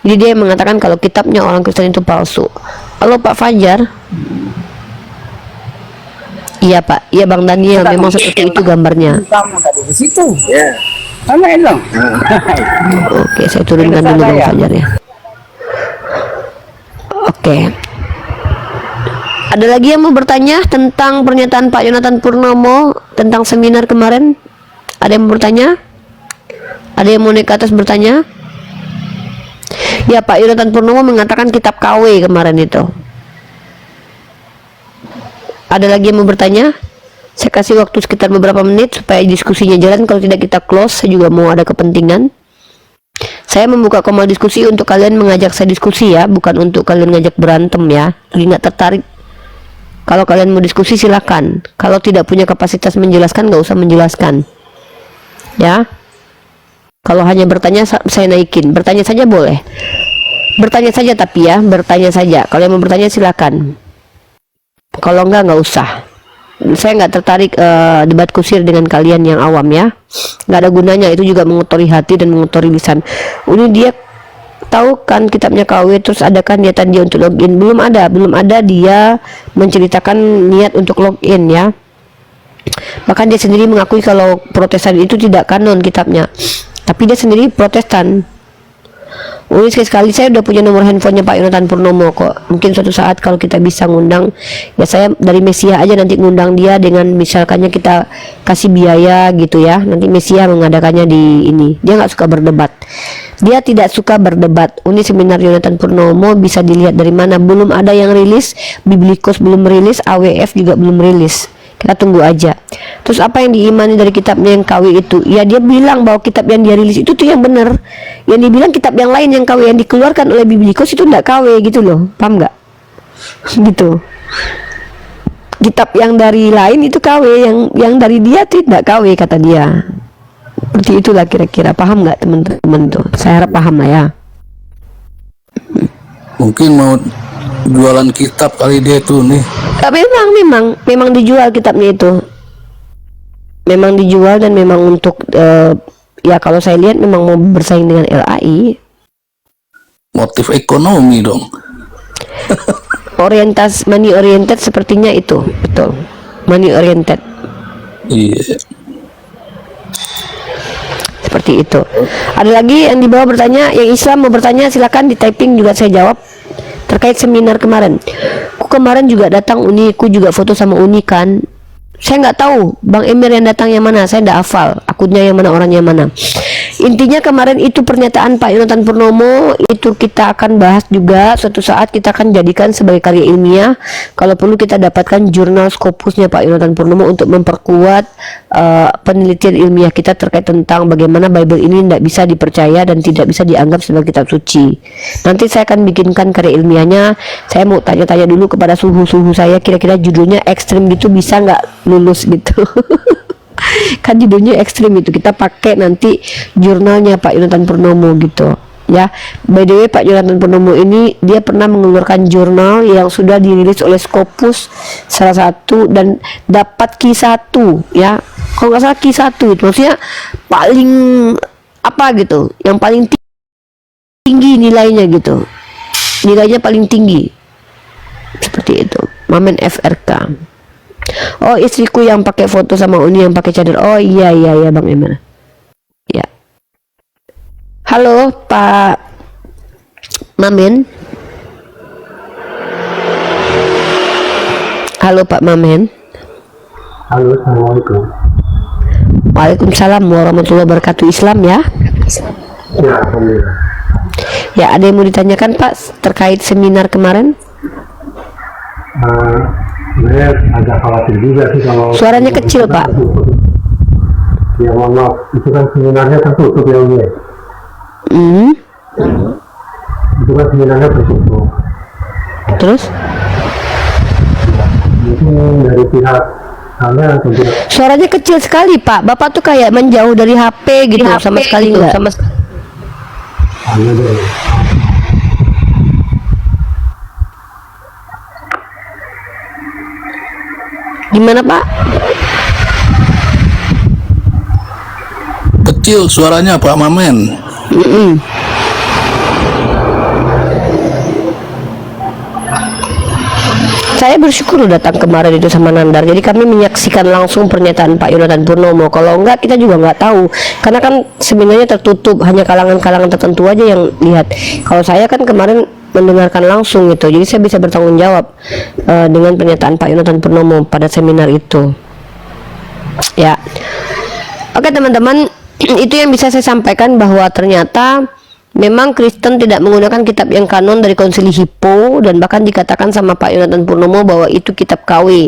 Speaker 2: Jadi dia mengatakan kalau kitabnya orang Kristen itu palsu. Halo Pak Fajar. Iya Pak, iya Bang Daniel, memang seperti itu gambarnya.
Speaker 1: Kamu tadi di situ. Ya. Samain dong.
Speaker 2: Oke, saya turunkan dulu Bang Fajar ya. Oke. Ada lagi yang mau bertanya tentang pernyataan Pak Yonatan Purnomo tentang seminar kemarin? Ada yang mau bertanya? Ada yang mau naik ke atas bertanya? Ya, Pak Yonatan Purnomo mengatakan kitab KW kemarin itu. Ada lagi yang mau bertanya? Saya kasih waktu sekitar beberapa menit supaya diskusinya jalan. Kalau tidak kita close, saya juga mau ada kepentingan. Saya membuka komal diskusi untuk kalian mengajak saya diskusi ya, bukan untuk kalian ngajak berantem ya. Lagi nggak tertarik. Kalau kalian mau diskusi silakan. Kalau tidak punya kapasitas menjelaskan, nggak usah menjelaskan. Ya. Kalau hanya bertanya, saya naikin. Bertanya saja boleh. Bertanya saja tapi ya, bertanya saja. Kalau yang mau bertanya silakan. Kalau nggak usah. Saya nggak tertarik debat kusir dengan kalian yang awam ya, nggak ada gunanya, itu juga mengotori hati dan mengotori lisan. Ini dia tahu kan kitabnya KW, terus ada kan niatan dia untuk login? Belum ada dia menceritakan niat untuk login ya. Bahkan dia sendiri mengakui kalau Protestan itu tidak kanon kitabnya, tapi dia sendiri Protestan. Sekali saya udah punya nomor handphonenya Pak Yonatan Purnomo kok. Mungkin suatu saat kalau kita bisa ngundang, ya saya dari Mesia aja nanti ngundang dia dengan misalkannya kita kasih biaya gitu ya. Nanti Mesia mengadakannya di ini. Dia nggak suka berdebat. Dia tidak suka berdebat. Seminar Yonatan Purnomo bisa dilihat dari mana? Belum ada yang rilis, Biblikos belum rilis, AWF juga belum rilis. Kita tunggu aja. Terus apa yang diimani dari kitabnya yang KW itu? Ya dia bilang bahwa kitab yang dia rilis itu tuh yang benar. Yang dibilang kitab yang lain yang KW yang dikeluarkan oleh Biblikos itu enggak KW gitu loh. Paham nggak? Gitu. Kitab yang dari lain itu KW, yang dari dia tidak KW kata dia. Seperti itulah kira-kira. Paham nggak teman-teman tuh? Saya harap paham lah ya.
Speaker 9: Mungkin mau jualan kitab kali dia tuh nih.
Speaker 2: Memang dijual kitabnya itu. Memang dijual dan memang untuk ya kalau saya lihat memang mau bersaing dengan LAI.
Speaker 9: Motif ekonomi dong.
Speaker 2: Money oriented sepertinya itu, betul. Money oriented.
Speaker 9: Iya.
Speaker 2: Seperti itu. Ada lagi yang di bawah bertanya, yang Islam mau bertanya silakan di typing juga saya jawab terkait seminar kemarin. Aku kemarin juga datang Uni, aku juga foto sama Uni kan. Saya nggak tahu Bang Emir yang datang yang mana, saya nggak hafal akunnya yang mana, orangnya mana. Intinya kemarin itu pernyataan Pak Yonatan Purnomo, itu kita akan bahas juga suatu saat, kita akan jadikan sebagai karya ilmiah. Kalau perlu kita dapatkan jurnal Scopusnya Pak Yonatan Purnomo untuk memperkuat penelitian ilmiah kita terkait tentang bagaimana Bible ini tidak bisa dipercaya dan tidak bisa dianggap sebagai kitab suci. Nanti saya akan bikinkan karya ilmiahnya. Saya mau tanya-tanya dulu kepada suhu-suhu saya, kira-kira judulnya ekstrim gitu bisa nggak lulus gitu. Kan judulnya ekstrim itu, kita pakai nanti jurnalnya Pak Yonatan Purnomo gitu ya. By the way, Pak Yonatan Purnomo ini dia pernah mengeluarkan jurnal yang sudah dirilis oleh Scopus salah satu dan dapat Q1 ya, kalau nggak salah Q1 itu maksudnya paling apa gitu, yang paling tinggi nilainya gitu, nilainya paling tinggi seperti itu, Mamen FRK. Oh, istriku yang pakai foto sama Uni yang pakai cadar. Oh iya Bang Emir. Ya. Halo Pak Mamen. Halo Pak Mamen.
Speaker 10: Halo, assalamualaikum.
Speaker 2: Waalaikumsalam warahmatullahi wabarakatuh. Islam ya.
Speaker 10: Ya, alhamdulillah.
Speaker 2: Ya, ada yang mau ditanyakan Pak terkait seminar kemarin?
Speaker 10: Saya agak khawatir juga sih kalau
Speaker 2: suaranya kecil Pak.
Speaker 10: Ya mohon maaf, itu kan seminarnya tertutup ya Uni. Itu kan seminarnya tertutup.
Speaker 2: Terus?
Speaker 10: Ya, mungkin dari pihak sana tentu.
Speaker 2: Suaranya kecil sekali Pak. Bapak tuh kayak menjauh dari HP gitu, sama sekali enggak. Gimana Pak?
Speaker 9: Kecil suaranya Pak Mamen.
Speaker 2: Saya bersyukur datang kemarin itu sama Nandar. Jadi kami menyaksikan langsung pernyataan Pak Yonatan Purnomo. Kalau enggak kita juga nggak tahu. Karena kan sebenarnya tertutup, hanya kalangan-kalangan tertentu aja yang lihat. Kalau saya kan kemarin mendengarkan langsung gitu. Jadi saya bisa bertanggung jawab dengan pernyataan Pak Yonatan Purnomo pada seminar itu. Ya. Oke teman-teman, itu yang bisa saya sampaikan, bahwa ternyata memang Kristen tidak menggunakan kitab yang kanon dari Konsili Hippo, dan bahkan dikatakan sama Pak Yonatan Purnomo bahwa itu kitab KW.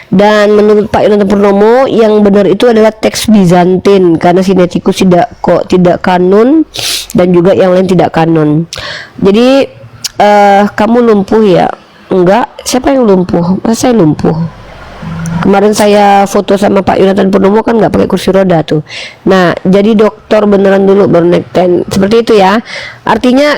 Speaker 2: Dan menurut Pak Yonatan Purnomo yang benar itu adalah teks Bizantin, karena Sinaiticus tidak kanon dan juga yang lain tidak kanon. Jadi kamu lumpuh ya? Enggak, siapa yang lumpuh? Masa saya lumpuh? Kemarin saya foto sama Pak Yonatan Purnomo kan nggak pakai kursi roda tuh. Nah, jadi dokter beneran dulu baru naik ten. Seperti itu ya. Artinya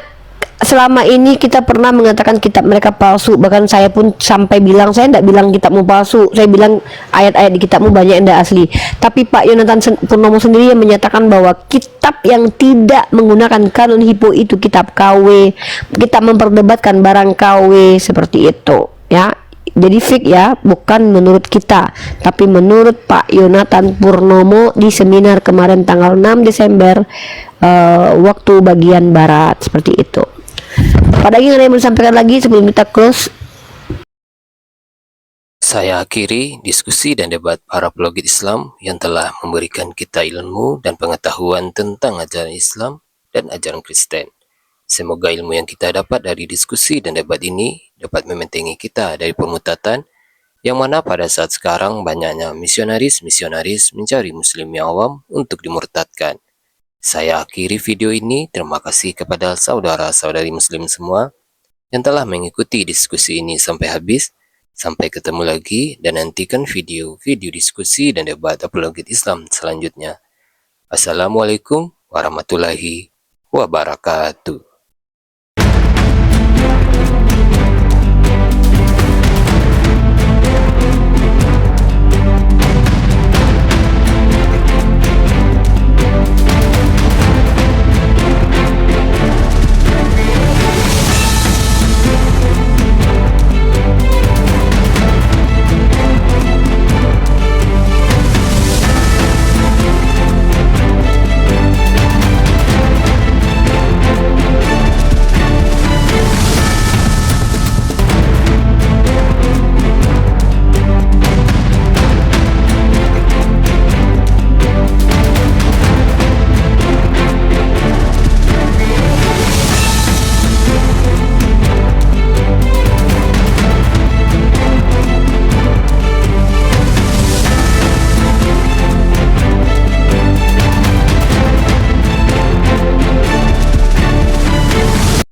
Speaker 2: selama ini kita pernah mengatakan kitab mereka palsu. Bahkan saya pun sampai bilang, saya tidak bilang kitabmu palsu, saya bilang ayat-ayat di kitabmu banyak yang tidak asli. Tapi Pak Yonatan Purnomo sendiri yang menyatakan bahwa kitab yang tidak menggunakan kanon Hippo itu kitab KW. Kita memperdebatkan barang KW seperti itu ya. Jadi fake ya, bukan menurut kita, tapi menurut Pak Yonatan Purnomo di seminar kemarin tanggal 6 Desember waktu bagian barat, seperti itu. Pada ingin ada yang mau disampaikan lagi sebelum kita close?
Speaker 3: Saya akhiri diskusi dan debat para pelogit Islam yang telah memberikan kita ilmu dan pengetahuan tentang ajaran Islam dan ajaran Kristen. Semoga ilmu yang kita dapat dari diskusi dan debat ini dapat membentengi kita dari pemutatan, yang mana pada saat sekarang banyaknya misionaris-misionaris mencari muslim yang awam untuk dimurtadkan. Saya akhiri video ini. Terima kasih kepada saudara-saudari muslim semua yang telah mengikuti diskusi ini sampai habis. Sampai ketemu lagi dan nantikan video-video diskusi dan debat apologet Islam selanjutnya. Assalamualaikum warahmatullahi wabarakatuh.